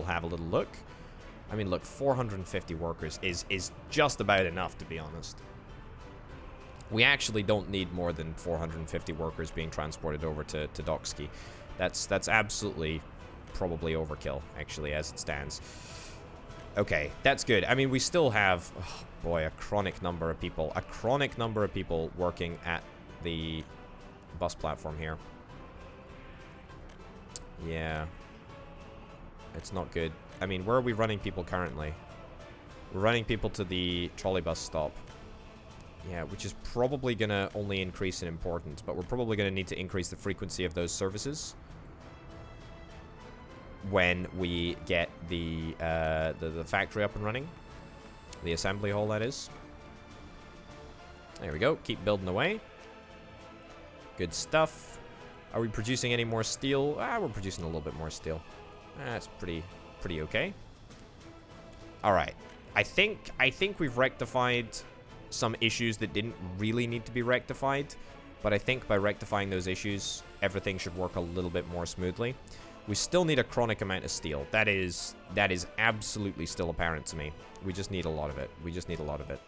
have a little look. I mean, look, 450 workers is just about enough, to be honest. We actually don't need more than 450 workers being transported over to Dokski. That's absolutely probably overkill, actually, as it stands. Okay, that's good. I mean, we still have, oh boy, a chronic number of people. A chronic number of people working at the bus platform here. Yeah. It's not good. I mean, where are we running people currently? We're running people to the trolley bus stop. Yeah, which is probably going to only increase in importance, but we're probably going to need to increase the frequency of those services when we get the factory up and running. The assembly hall, that is. There we go. Keep building away. Good stuff. Are we producing any more steel? We're producing a little bit more steel. That's pretty okay. All right. I think we've rectified some issues that didn't really need to be rectified, but I think by rectifying those issues, everything should work a little bit more smoothly. We still need a chronic amount of steel. That is absolutely still apparent to me. We just need a lot of it. We just need a lot of it.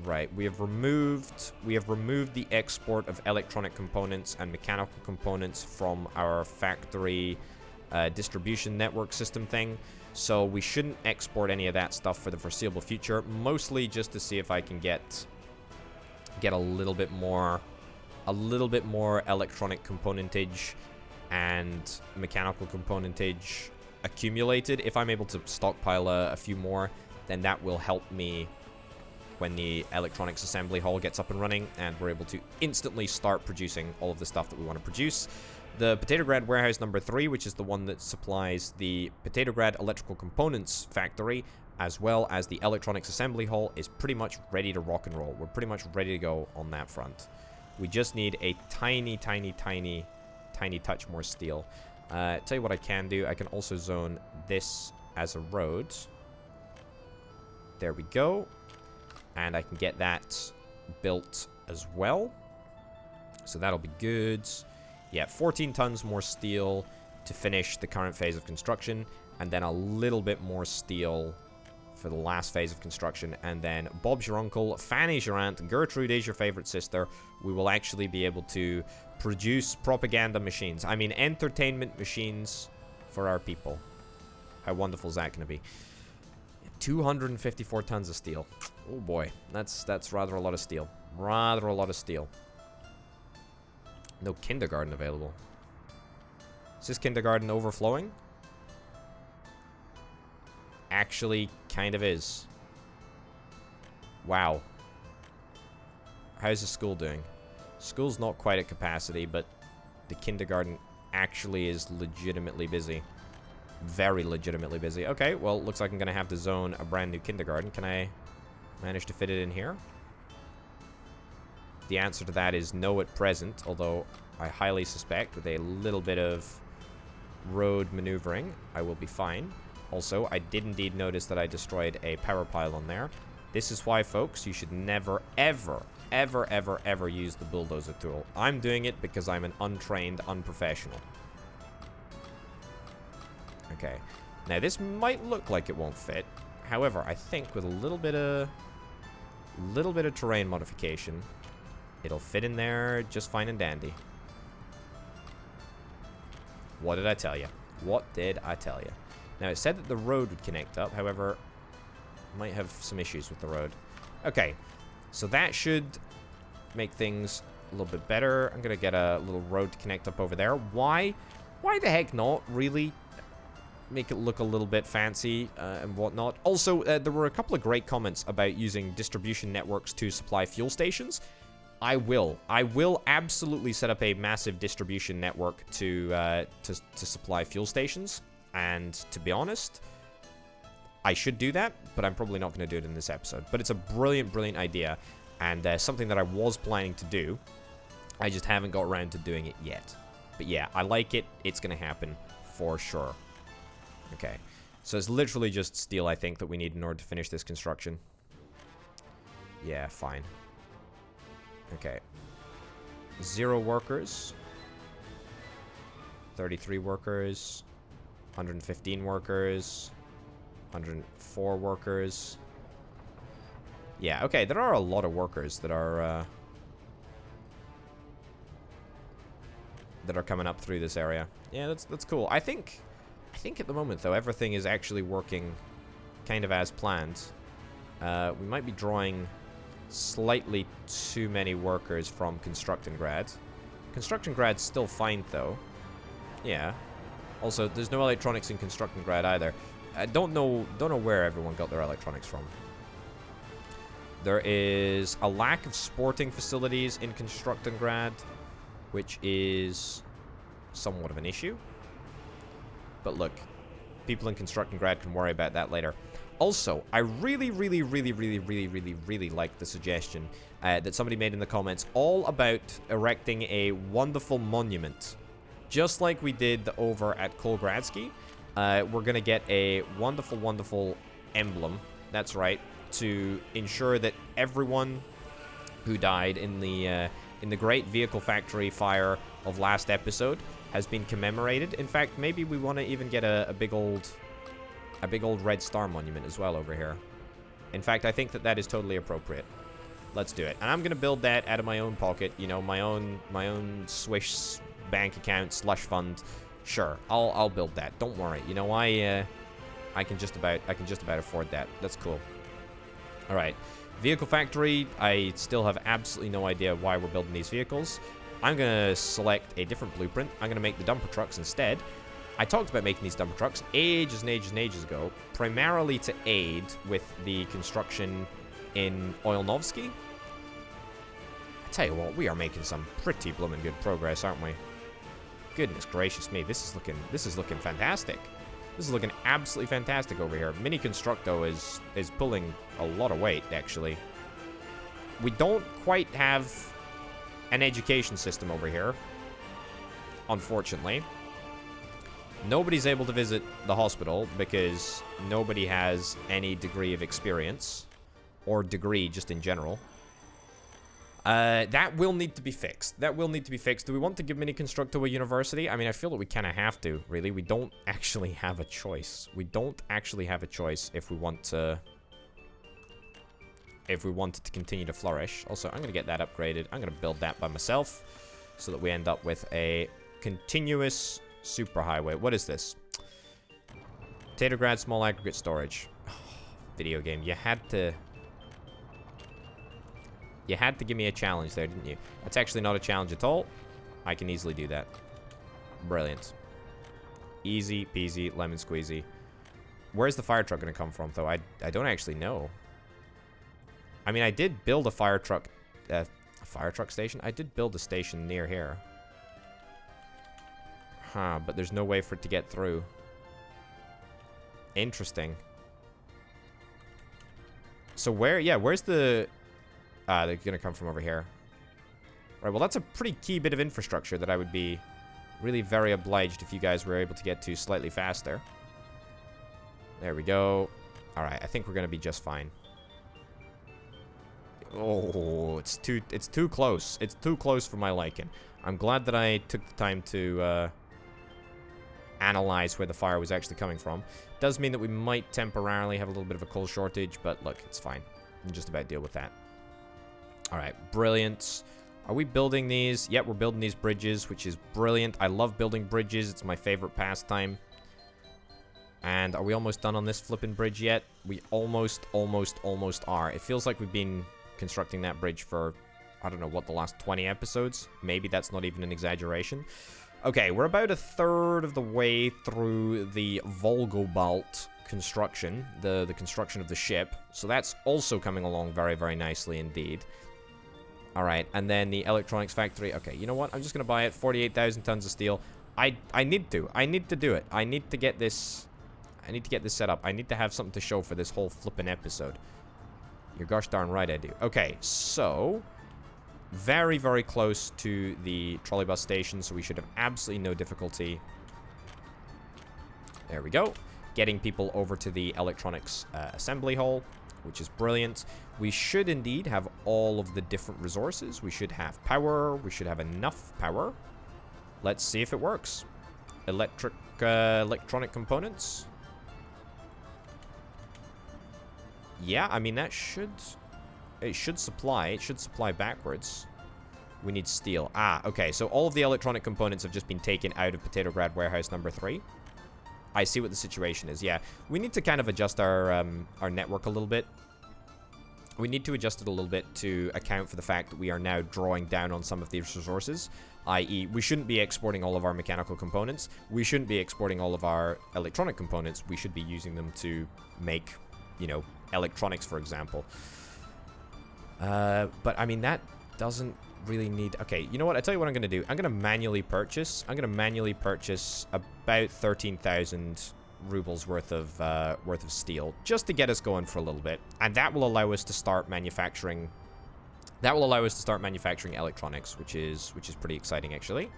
Right, we have removed the export of electronic components and mechanical components from our factory distribution network system thing. So we shouldn't export any of that stuff for the foreseeable future, mostly just to see if I can get a little bit more electronic componentage and mechanical componentage accumulated. If I'm able to stockpile a few more, then that will help me when the electronics assembly hall gets up and running, and we're able to instantly start producing all of the stuff that we want to produce. The Petrograd warehouse number 3, which is the one that supplies the Petrograd electrical components factory, as well as the electronics assembly hall, is pretty much ready to rock and roll. We're pretty much ready to go on that front. We just need a tiny touch more steel. Tell you what I can do. I can also zone this as a road. There we go. And I can get that built as well. So that'll be good. Yeah, 14 tons more steel to finish the current phase of construction, and then a little bit more steel for the last phase of construction, and then Bob's your uncle, Fanny's your aunt, Gertrude is your favorite sister. We will actually be able to produce propaganda machines. I mean, entertainment machines for our people. How wonderful is that going to be? 254 tons of steel. Oh boy, that's rather a lot of steel. Rather a lot of steel. No kindergarten available. Is this kindergarten overflowing? Actually, kind of is. Wow. How's the school doing? School's not quite at capacity, but the kindergarten actually is legitimately busy. Very legitimately busy. Okay, well, looks like I'm going to have to zone a brand new kindergarten. Can I manage to fit it in here? The answer to that is no at present, although I highly suspect with a little bit of road maneuvering, I will be fine. Also, I did indeed notice that I destroyed a power pylon there. This is why, folks, you should never, ever use the bulldozer tool. I'm doing it because I'm an untrained, unprofessional. Okay. Now, this might look like it won't fit. However, I think with a little bit of terrain modification, it'll fit in there just fine and dandy. What did I tell you? What did I tell you? Now, it said that the road would connect up. However, might have some issues with the road. Okay. So that should make things a little bit better. I'm going to get a little road to connect up over there. Why? Why the heck not? Really? Make it look a little bit fancy and whatnot. Also, there were a couple of great comments about using distribution networks to supply fuel stations. I will absolutely set up a massive distribution network to supply fuel stations. And to be honest, I should do that, but I'm probably not going to do it in this episode. But it's a brilliant idea, and something that I was planning to do. I just haven't got around to doing it yet. But yeah, I like it. It's going to happen for sure. Okay, so it's literally just steel, I think, that we need in order to finish this construction. Yeah, fine. Okay. 0 workers. 33 workers. 115 workers. 104 workers. Yeah, okay, there are a lot of workers that are coming up through this area. Yeah, that's cool. I think at the moment, though, everything is actually working kind of as planned. We might be drawing slightly too many workers from Constructingrad. Constructingrad's still fine, though. Yeah. Also, there's no electronics in Constructingrad either. I don't know where everyone got their electronics from. There is a lack of sporting facilities in Constructingrad, which is somewhat of an issue. But look, people in Constructingrad can worry about that later. Also, I really like the suggestion that somebody made in the comments all about erecting a wonderful monument. Just like we did over at Kolgradsky, we're going to get a wonderful emblem. That's right, to ensure that everyone who died in the great vehicle factory fire of last episode has been commemorated. In fact, maybe we want to even get a big old red star monument as well over here. In fact, I think that is totally appropriate. Let's do it. And I'm gonna build that out of my own pocket. You know, my own Swish bank account slush fund. Sure, I'll build that. Don't worry. You know, I can just about afford that. That's cool. All right, vehicle factory. I still have absolutely no idea why we're building these vehicles. I'm going to select a different blueprint. I'm going to make the dumper trucks instead. I talked about making these dumper trucks ages and ages and ages ago, primarily to aid with the construction in Oilnovsky. I tell you what, we are making some pretty blooming good progress, aren't we? Goodness gracious me, this is looking fantastic. This is looking absolutely fantastic over here. Mini Constructo is pulling a lot of weight, actually. We don't quite have an education system over here, unfortunately. Nobody's able to visit the hospital because nobody has any degree of experience, or degree just in general. That will need to be fixed. That will need to be fixed. Do we want to give Mini Constructo a university? I mean, I feel that we kind of have to, really. We don't actually have a choice. We don't actually have a choice if we want to... if we want it to continue to flourish. Also, I'm going to get that upgraded. I'm going to build that by myself so that we end up with a continuous superhighway. What is this? Potatograd small aggregate storage. Oh, video game. You had to give me a challenge there, didn't you? That's actually not a challenge at all. I can easily do that. Brilliant. Easy peasy, lemon squeezy. Where's the fire truck going to come from, though? I don't actually know. I mean, I did build a fire truck station. I did build a station near here. Huh, but there's no way for it to get through. Interesting. So where's the... they're gonna come from over here. Right, well, that's a pretty key bit of infrastructure that I would be really very obliged if you guys were able to get to slightly faster. There we go. Alright, I think we're gonna be just fine. Oh, it's too close. It's too close for my liking. I'm glad that I took the time to analyze where the fire was actually coming from. Does mean that we might temporarily have a little bit of a coal shortage, but look, it's fine. We can just about deal with that. Alright, brilliant. Are we building these? Yep, we're building these bridges, which is brilliant. I love building bridges. It's my favorite pastime. And are we almost done on this flipping bridge yet? We almost are. It feels like we've been constructing that bridge for, I don't know, what, the last 20 episodes? Maybe that's not even an exaggeration. Okay, we're about a third of the way through the Volgobalt construction, the construction of the ship. So that's also coming along very, very nicely indeed. Alright, and then the electronics factory. Okay, you know what? I'm just going to buy it. 48,000 tons of steel. I need to do it. I need to get this set up. I need to have something to show for this whole flippin' episode. You're gosh darn right I do. Okay, so very, very close to the trolleybus station, so we should have absolutely no difficulty. There we go. Getting people over to the electronics assembly hall, which is brilliant. We should indeed have all of the different resources. We should have power. We should have enough power. Let's see if it works. Electronic components. Yeah, I mean, it should supply. It should supply backwards. We need steel. Ah, okay. So all of the electronic components have just been taken out of Potatograd Warehouse number 3. I see what the situation is. Yeah, we need to kind of adjust our network a little bit. We need to adjust it a little bit to account for the fact that we are now drawing down on some of these resources. I.e., we shouldn't be exporting all of our mechanical components. We shouldn't be exporting all of our electronic components. We should be using them to make, you know, electronics, for example. But, I mean, that doesn't really need... Okay, you know what? I tell you what I'm going to do. I'm going to manually purchase. I'm going to manually purchase about 13,000 rubles worth of steel, just to get us going for a little bit. And that will allow us to start manufacturing... That will allow us to start manufacturing electronics, which is pretty exciting, actually.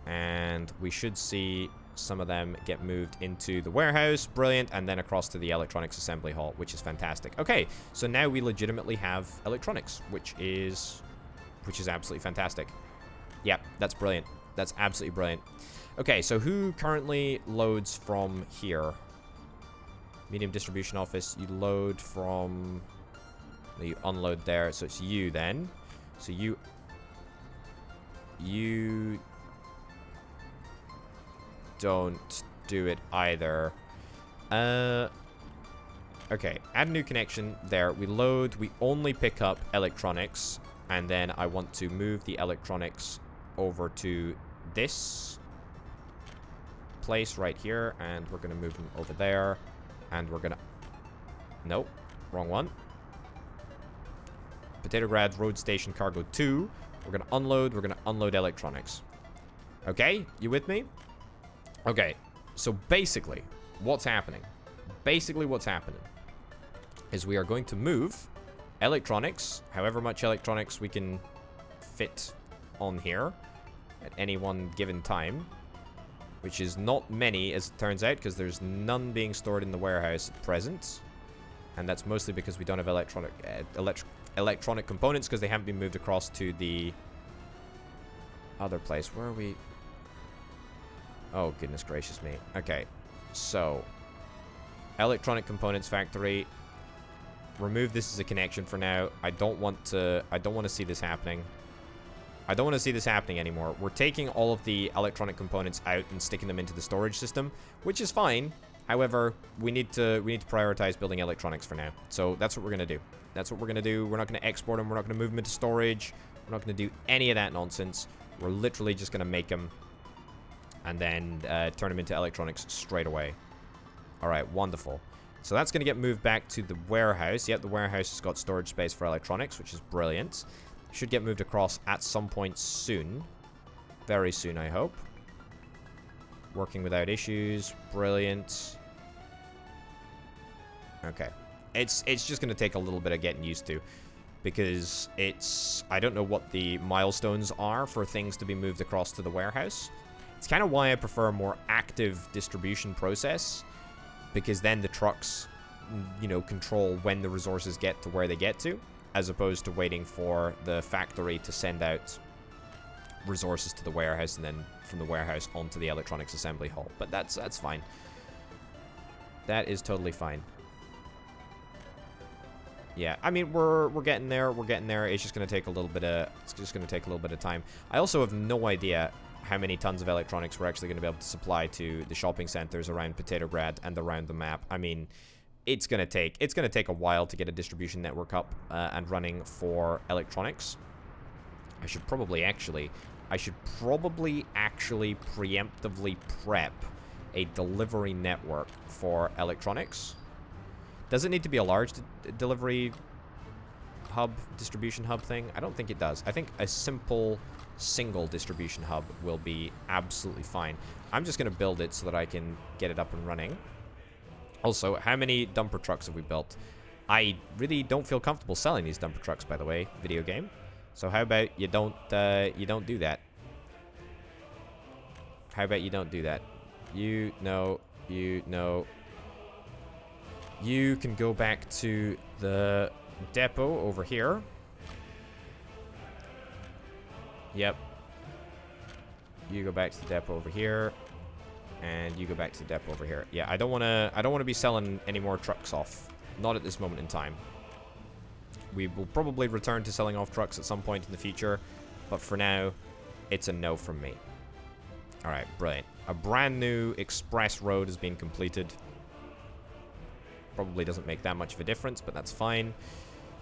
And we should see some of them get moved into the warehouse. Brilliant. And then across to the electronics assembly hall, which is fantastic. Okay, so now we legitimately have electronics, which is absolutely fantastic. Yep, that's brilliant. That's absolutely brilliant. Okay, so who currently loads from here? Medium distribution office. You load from... You unload there, so it's you then. So you don't do it either. Okay, add a new connection there. We load, we only pick up electronics. And then I want to move the electronics over to this place right here. And we're going to move them over there. And we're going to... Nope. Wrong one. Potatograd Road Station Cargo 2. We're going to unload. We're going to unload electronics. Okay? You with me? Okay. So basically, what's happening? Basically what's happening is we are going to move electronics, however much electronics we can fit on here at any one given time, which is not many as it turns out, because there's none being stored in the warehouse at present. And that's mostly because we don't have electronic components, because they haven't been moved across to the other place. Where are we? Oh, goodness gracious me. Okay, so electronic components factory. Remove this as a connection for now. I don't want to see this happening. I don't want to see this happening anymore. We're taking all of the electronic components out and sticking them into the storage system, which is fine. However, we need to prioritize building electronics for now. So that's what we're going to do. That's what we're going to do. We're not going to export them. We're not going to move them into storage. We're not going to do any of that nonsense. We're literally just going to make them and then turn them into electronics straight away. All right, wonderful. So that's going to get moved back to the warehouse. Yep, the warehouse has got storage space for electronics, which is brilliant. Should get moved across at some point soon. Very soon, I hope. Working without issues. Brilliant. Okay. It's just going to take a little bit of getting used to, because I don't know what the milestones are for things to be moved across to the warehouse. It's kind of why I prefer a more active distribution process, because then the trucks, you know, control when the resources get to where they get to, as opposed to waiting for the factory to send out resources to the warehouse and then from the warehouse onto the electronics assembly hall. But that's fine. That is totally fine. Yeah, I mean, we're getting there. We're getting there. It's just going to take a little bit of time. I also have no idea how many tons of electronics we're actually going to be able to supply to the shopping centers around Potatograd and around the map. I mean, it's going to take a while to get a distribution network up and running for electronics. I should probably actually preemptively prep a delivery network for electronics. Does it need to be a large delivery hub, distribution hub thing? I don't think it does. I think a simple single distribution hub will be absolutely fine. I'm just going to build it so that I can get it up and running. Also, how many dumper trucks have we built? I really don't feel comfortable selling these dumper trucks, by the way, video game. So how about you don't do that? How about you don't do that? You can go back to the depot over here. Yep. You go back to the depot over here. And you go back to the depot over here. Yeah, I don't want to be selling any more trucks off. Not at this moment in time. We will probably return to selling off trucks at some point in the future, but for now, it's a no from me. All right, brilliant. A brand new express road has been completed. Probably doesn't make that much of a difference, but that's fine.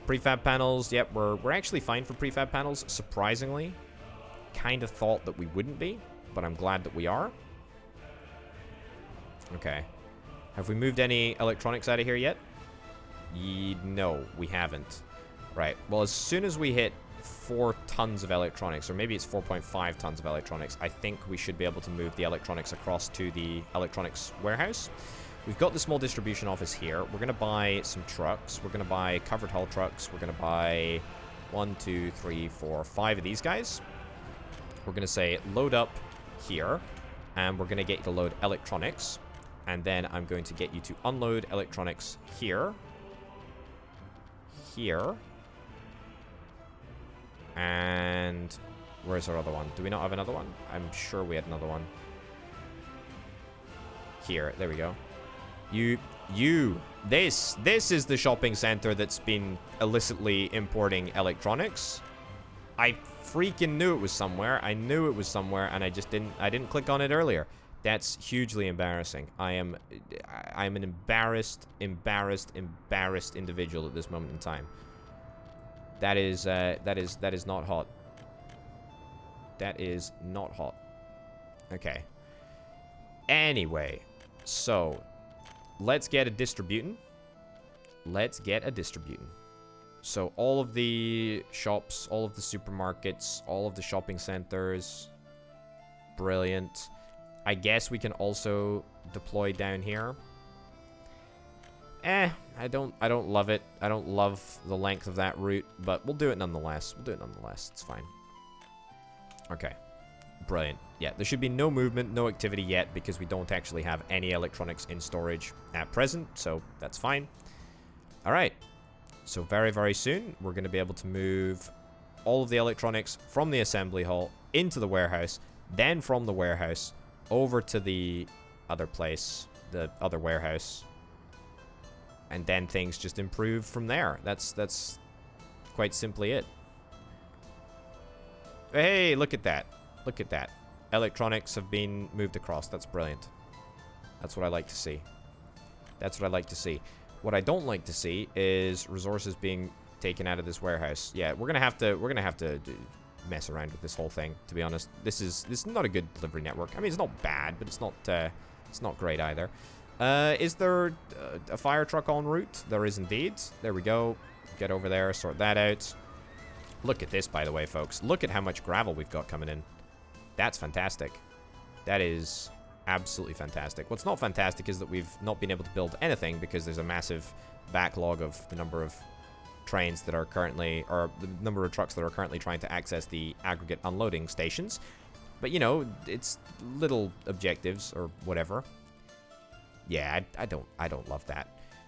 Prefab panels, yep, we're actually fine for prefab panels, surprisingly. Kind of thought that we wouldn't be, but I'm glad that we are. Okay. Have we moved any electronics out of here yet? No, we haven't. Right. Well, as soon as we hit 4 tons of electronics, or maybe it's 4.5 tons of electronics, I think we should be able to move the electronics across to the electronics warehouse. We've got the small distribution office here. We're going to buy some trucks. We're going to buy covered hull trucks. We're going to buy 1, 2, 3, 4, 5 of these guys. We're going to say load up here, and we're going to get you to load electronics. And then I'm going to get you to unload electronics here. Here. And where's our other one? Do we not have another one? I'm sure we had another one. Here. There we go. This is the shopping center that's been illicitly importing electronics. I freaking knew it was somewhere. I knew it was somewhere, and I didn't click on it earlier. That's hugely embarrassing. I'm an embarrassed individual at this moment in time. That is not hot. That is not hot. Okay. Anyway, so let's get a distributing. Let's get a distributing. So all of the shops, all of the supermarkets, all of the shopping centers. Brilliant. I guess we can also deploy down here. I don't love it. I don't love the length of that route, but we'll do it nonetheless. We'll do it nonetheless. It's fine. Okay. Brilliant. Yeah, there should be no movement, no activity yet, because we don't actually have any electronics in storage at present, so that's fine. Alright. So very, very soon, we're going to be able to move all of the electronics from the assembly hall into the warehouse, then from the warehouse over to the other place, the other warehouse. And then things just improve from there. That's quite simply it. Hey, look at that. Look at that. Electronics have been moved across. That's brilliant. That's what I like to see. That's what I like to see. What I don't like to see is resources being taken out of this warehouse. Yeah, we're gonna have to mess around with this whole thing, to be honest. This is not a good delivery network. I mean, it's not bad, but it's not great either. Is there a fire truck en route? There is indeed. There we go. Get over there, sort that out. Look at this, by the way, folks. Look at how much gravel we've got coming in. That's fantastic. That is absolutely fantastic. What's not fantastic is that we've not been able to build anything because there's a massive backlog of the number of trains that are currently, or the number of trucks that are currently trying to access the aggregate unloading stations. But, you know, it's little objectives or whatever. Yeah, I don't love that.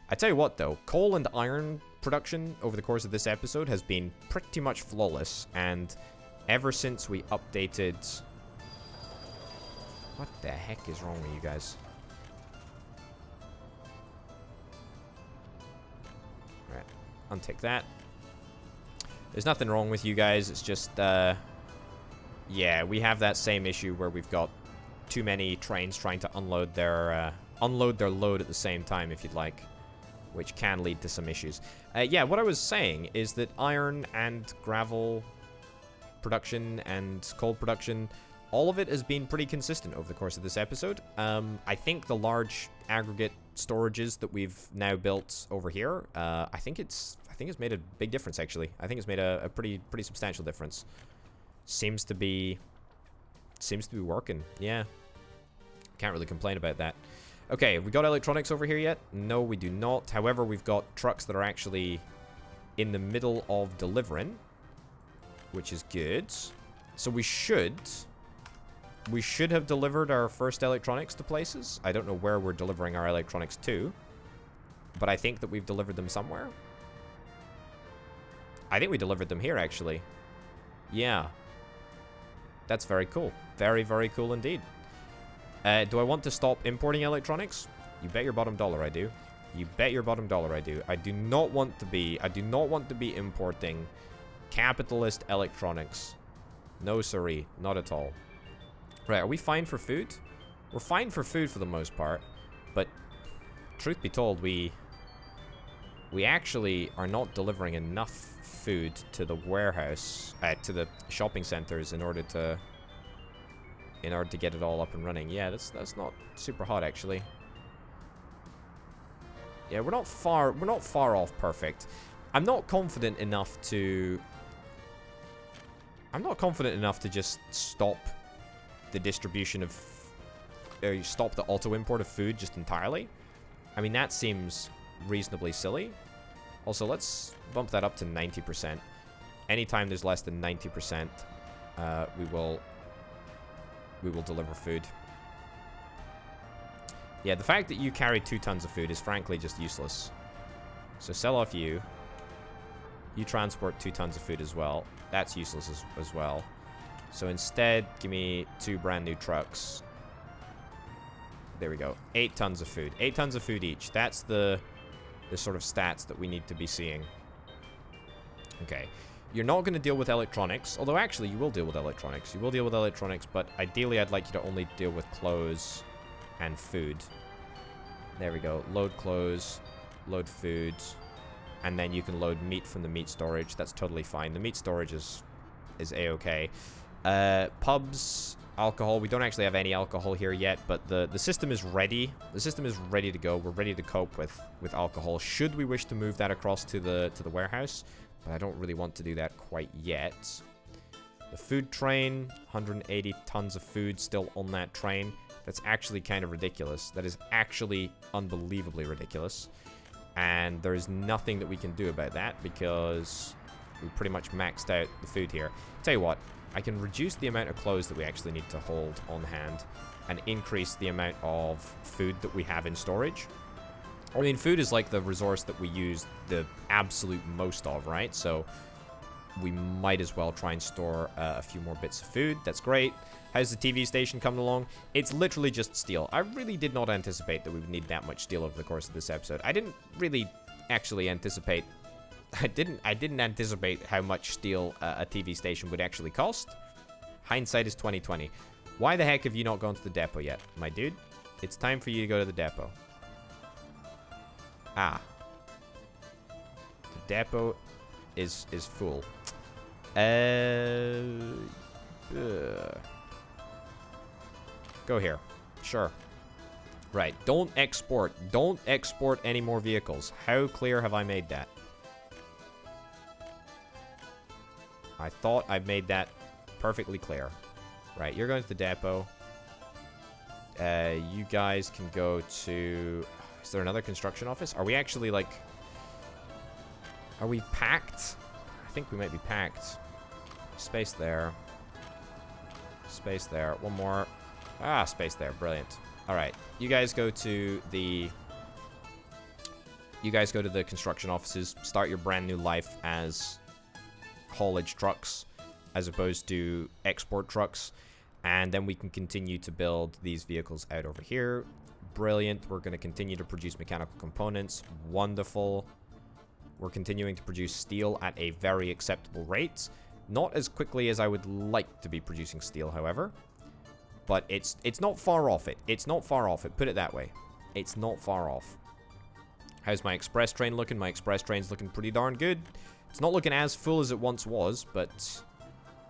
I tell you what, though, coal and iron production over the course of this episode has been pretty much flawless, and ever since we updated... What the heck is wrong with you guys? Alright, untick that. There's nothing wrong with you guys, it's just, yeah, we have that same issue where we've got too many trains trying to unload their load at the same time, if you'd like, which can lead to some issues. Yeah, what I was saying is that iron and gravel production and coal production, all of it has been pretty consistent over the course of this episode. I think the large aggregate storages that we've now built over here, I think it's made a big difference, actually. I think it's made a pretty substantial difference. Seems to be working. Yeah, can't really complain about that. Okay, we got electronics over here yet? No, we do not. However, we've got trucks that are actually in the middle of delivering, which is good. So we should have delivered our first electronics to places. I don't know where we're delivering our electronics to, but I think that we've delivered them somewhere. I think we delivered them here, actually. Yeah. That's very cool. Very, very cool indeed. Do I want to stop importing electronics? You bet your bottom dollar I do. You bet your bottom dollar I do. I do not want to be importing capitalist electronics. No siree, not at all. Right, are we fine for food? We're fine for food for the most part, but truth be told, we actually are not delivering enough food to the warehouse, to the shopping centers in order to get it all up and running. Yeah, that's not super hot, actually. Yeah, we're not far off perfect. I'm not confident enough to just stop the distribution of stop the auto import of food just entirely. I mean, that seems reasonably silly. Also, let's bump that up to 90%. Anytime there's less than 90%, we will deliver food. Yeah, the fact that you carry 2 tons of food is frankly just useless. So sell off you. You transport 2 tons of food as well. That's useless as well. So instead, give me 2 brand new trucks. There we go. 8 tons of food. 8 tons of food each. That's the sort of stats that we need to be seeing. Okay. You're not going to deal with electronics. Although, actually, you will deal with electronics. You will deal with electronics, but ideally, I'd like you to only deal with clothes and food. There we go. Load clothes. Load food. and then you can load meat from the meat storage. That's totally fine. The meat storage is a-okay. Pubs, alcohol. We don't actually have any alcohol here yet, but the system is ready. The system is ready to go. We're ready to cope with alcohol. Should we wish to move that across to the warehouse, but I don't really want to do that quite yet. The food train, 180 tons of food still on that train. That's actually kind of ridiculous. That is actually unbelievably ridiculous. And there's nothing that we can do about that because we pretty much maxed out the food here. Tell you what, I can reduce the amount of clothes that we actually need to hold on hand and increase the amount of food that we have in storage. I mean, food is like the resource that we use the absolute most of, right? So we might as well try and store a few more bits of food. That's great. How's the TV station coming along? It's literally just steel. I really did not anticipate that we would need that much steel over the course of this episode. I didn't really actually anticipate... I didn't anticipate how much steel a TV station would actually cost. Hindsight is 2020. Why the heck have you not gone to the depot yet, my dude? It's time for you to go to the depot. Ah. The depot is full. Go here. Sure. Right. Don't export. Don't export any more vehicles. How clear have I made that? I thought I made that perfectly clear. Right. You're going to the depot. You guys can go to... Is there another construction office? Are we actually, like... Are we packed? I think we might be packed. Space there. Space there. One more. Ah, space there. Brilliant. Alright. You guys go to the... You guys go to the construction offices. Start your brand new life as haulage trucks as opposed to export trucks. And then we can continue to build these vehicles out over here. Brilliant. We're going to continue to produce mechanical components. Wonderful. We're continuing to produce steel at a very acceptable rate. Not as quickly as I would like to be producing steel, however. But it's not far off it. It's not far off it. Put it that way. It's not far off. How's my express train looking? My express train's looking pretty darn good. It's not looking as full as it once was, but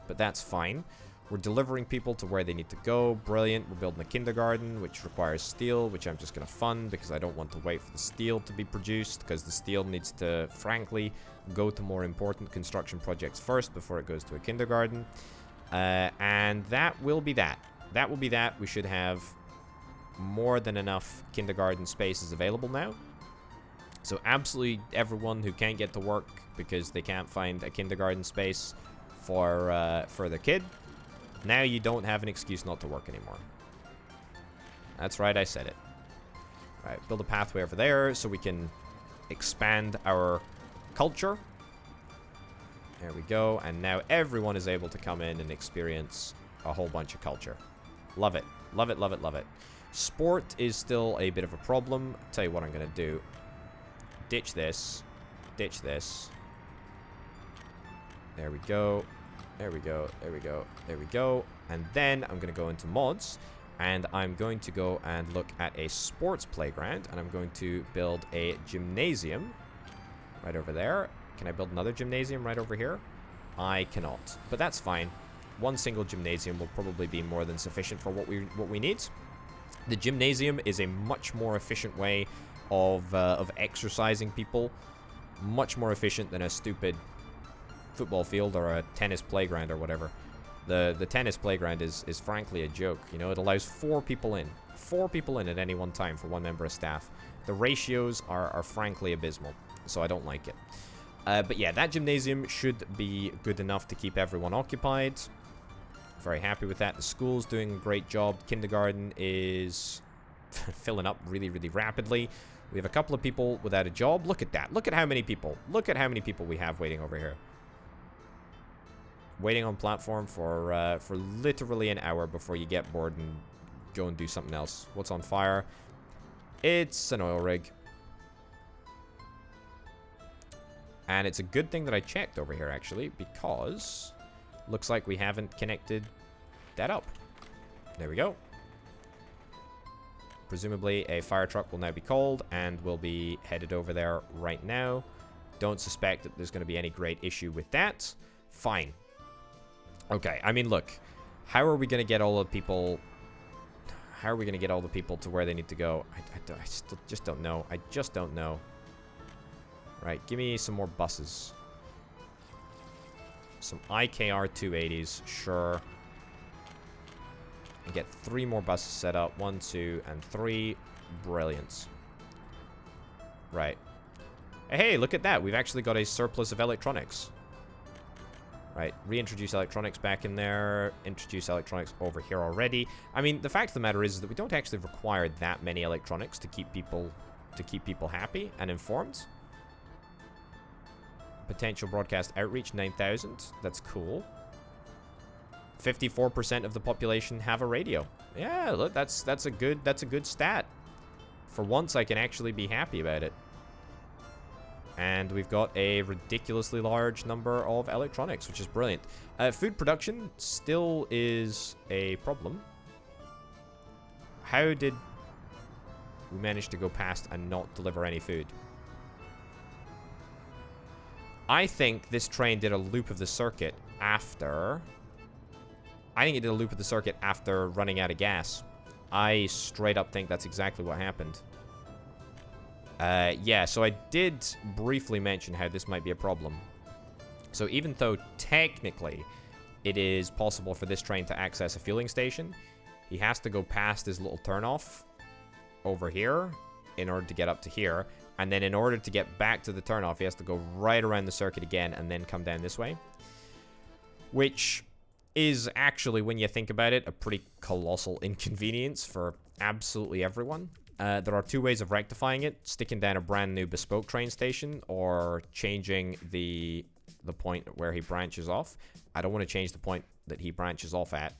that's fine. We're delivering people to where they need to go. Brilliant. We're building a kindergarten, which requires steel, which I'm just going to fund because I don't want to wait for the steel to be produced, because the steel needs to, frankly, go to more important construction projects first before it goes to a kindergarten. And that will be that. That will be that. We should have more than enough kindergarten spaces available now. So absolutely everyone who can't get to work because they can't find a kindergarten space for their kid, now you don't have an excuse not to work anymore. That's right, I said it. Alright, build a pathway over there so we can expand our culture. There we go. And now everyone is able to come in and experience a whole bunch of culture. Love it. Love it, love it, love it. Sport is still a bit of a problem. I'll tell you what I'm going to do. Ditch this. Ditch this. There we go. There we go. There we go. There we go. And then I'm going to go into mods. And I'm going to go and look at a sports playground. And I'm going to build a gymnasium right over there. Can I build another gymnasium right over here? I cannot. But that's fine. One single gymnasium will probably be more than sufficient for what we need. The gymnasium is a much more efficient way of exercising people. Much more efficient than a stupid football field or a tennis playground or whatever. The tennis playground is frankly a joke. You know, it allows 4 people in. 4 people in at any one time for one member of staff. The ratios are frankly abysmal, so I don't like it. But yeah, that gymnasium should be good enough to keep everyone occupied. Very happy with that. The school's doing a great job. Kindergarten is filling up really, really rapidly. We have a couple of people without a job. Look at that. Look at how many people. Look at how many people we have waiting over here. Waiting on platform for literally an hour before you get bored and go and do something else. What's on fire? It's an oil rig. And it's a good thing that I checked over here, actually, because looks like we haven't connected that up. There we go. Presumably a fire truck will now be called and will be headed over there right now. Don't suspect that there's going to be any great issue with that. Fine. Okay, I mean, look. How are we going to get all the people... How are we going to get all the people to where they need to go? I still just don't know. I just don't know. Right, give me some more buses. Some IKR 280s, sure. And get 3 more buses set up. 1, 2, and 3. Brilliant. Right. Hey, look at that. We've actually got a surplus of electronics. Right, reintroduce electronics back in there. Introduce electronics over here already. I mean, the fact of the matter is that we don't actually require that many electronics to keep people happy and informed. Potential broadcast outreach 9,000. That's cool. 54% of the population have a radio. Yeah, look, that's a good stat. For once, I can actually be happy about it. And we've got a ridiculously large number of electronics, which is brilliant. Food production still is a problem. How did we manage to go past and not deliver any food? I think this train did a loop of the circuit after... I think it did a loop of the circuit after running out of gas. I straight up think that's exactly what happened. Yeah, so I did briefly mention how this might be a problem. So even though technically it is possible for this train to access a fueling station, he has to go past his little turnoff over here in order to get up to here. And then in order to get back to the turnoff, he has to go right around the circuit again and then come down this way. Which is actually, when you think about it, a pretty colossal inconvenience for absolutely everyone. There are 2 ways of rectifying it: sticking down a brand new bespoke train station, or changing the point where he branches off. I don't want to change the point that he branches off at.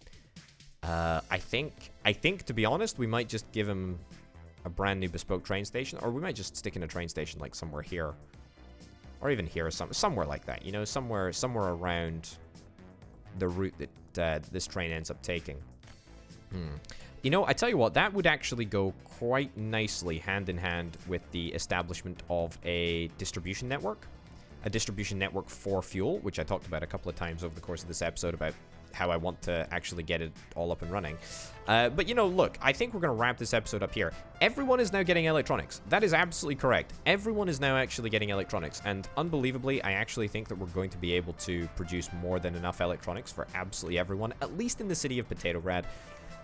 I think, to be honest, we might just give him a brand new bespoke train station, or we might just stick in a train station like somewhere here, or even here, or somewhere like that. You know, somewhere around the route that this train ends up taking. You know, I tell you what, that would actually go quite nicely hand in hand with the establishment of a distribution network. A distribution network for fuel, which I talked about a couple of times over the course of this episode about how I want to actually get it all up and running. But, you know, look, I think we're going to wrap this episode up here. Everyone is now getting electronics. That is absolutely correct. Everyone is now actually getting electronics. And unbelievably, I actually think that we're going to be able to produce more than enough electronics for absolutely everyone, at least in the city of Petrograd.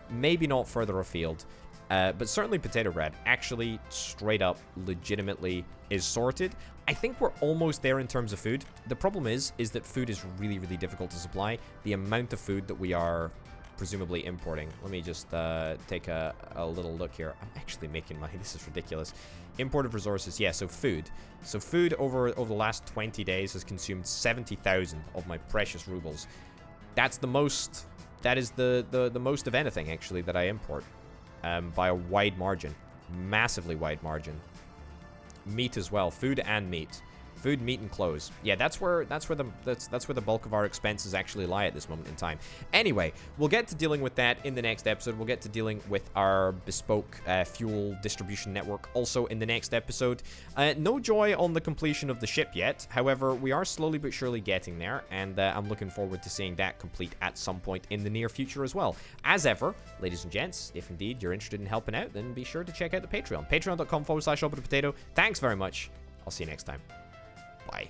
Maybe not further afield, but certainly Petrograd actually straight up legitimately is sorted. I think we're almost there in terms of food. The problem is that food is really, really difficult to supply. The amount of food that we are presumably importing. Let me just take a little look here. I'm actually making money. This is ridiculous. Imported resources. Yeah, so food. So food over the last 20 days has consumed 70,000 of my precious rubles. That's the most... That is the most of anything, actually, that I import, by a wide margin. Massively wide margin. Meat as well. Food and meat. Food, meat, and clothes. Yeah, that's where the bulk of our expenses actually lie at this moment in time. Anyway, we'll get to dealing with that in the next episode. We'll get to dealing with our bespoke fuel distribution network also in the next episode. No joy on the completion of the ship yet. However, we are slowly but surely getting there, and I'm looking forward to seeing that complete at some point in the near future as well. As ever, ladies and gents, if indeed you're interested in helping out, then be sure to check out the Patreon. Patreon.com/OperaPotato. Thanks very much. I'll see you next time. Bye.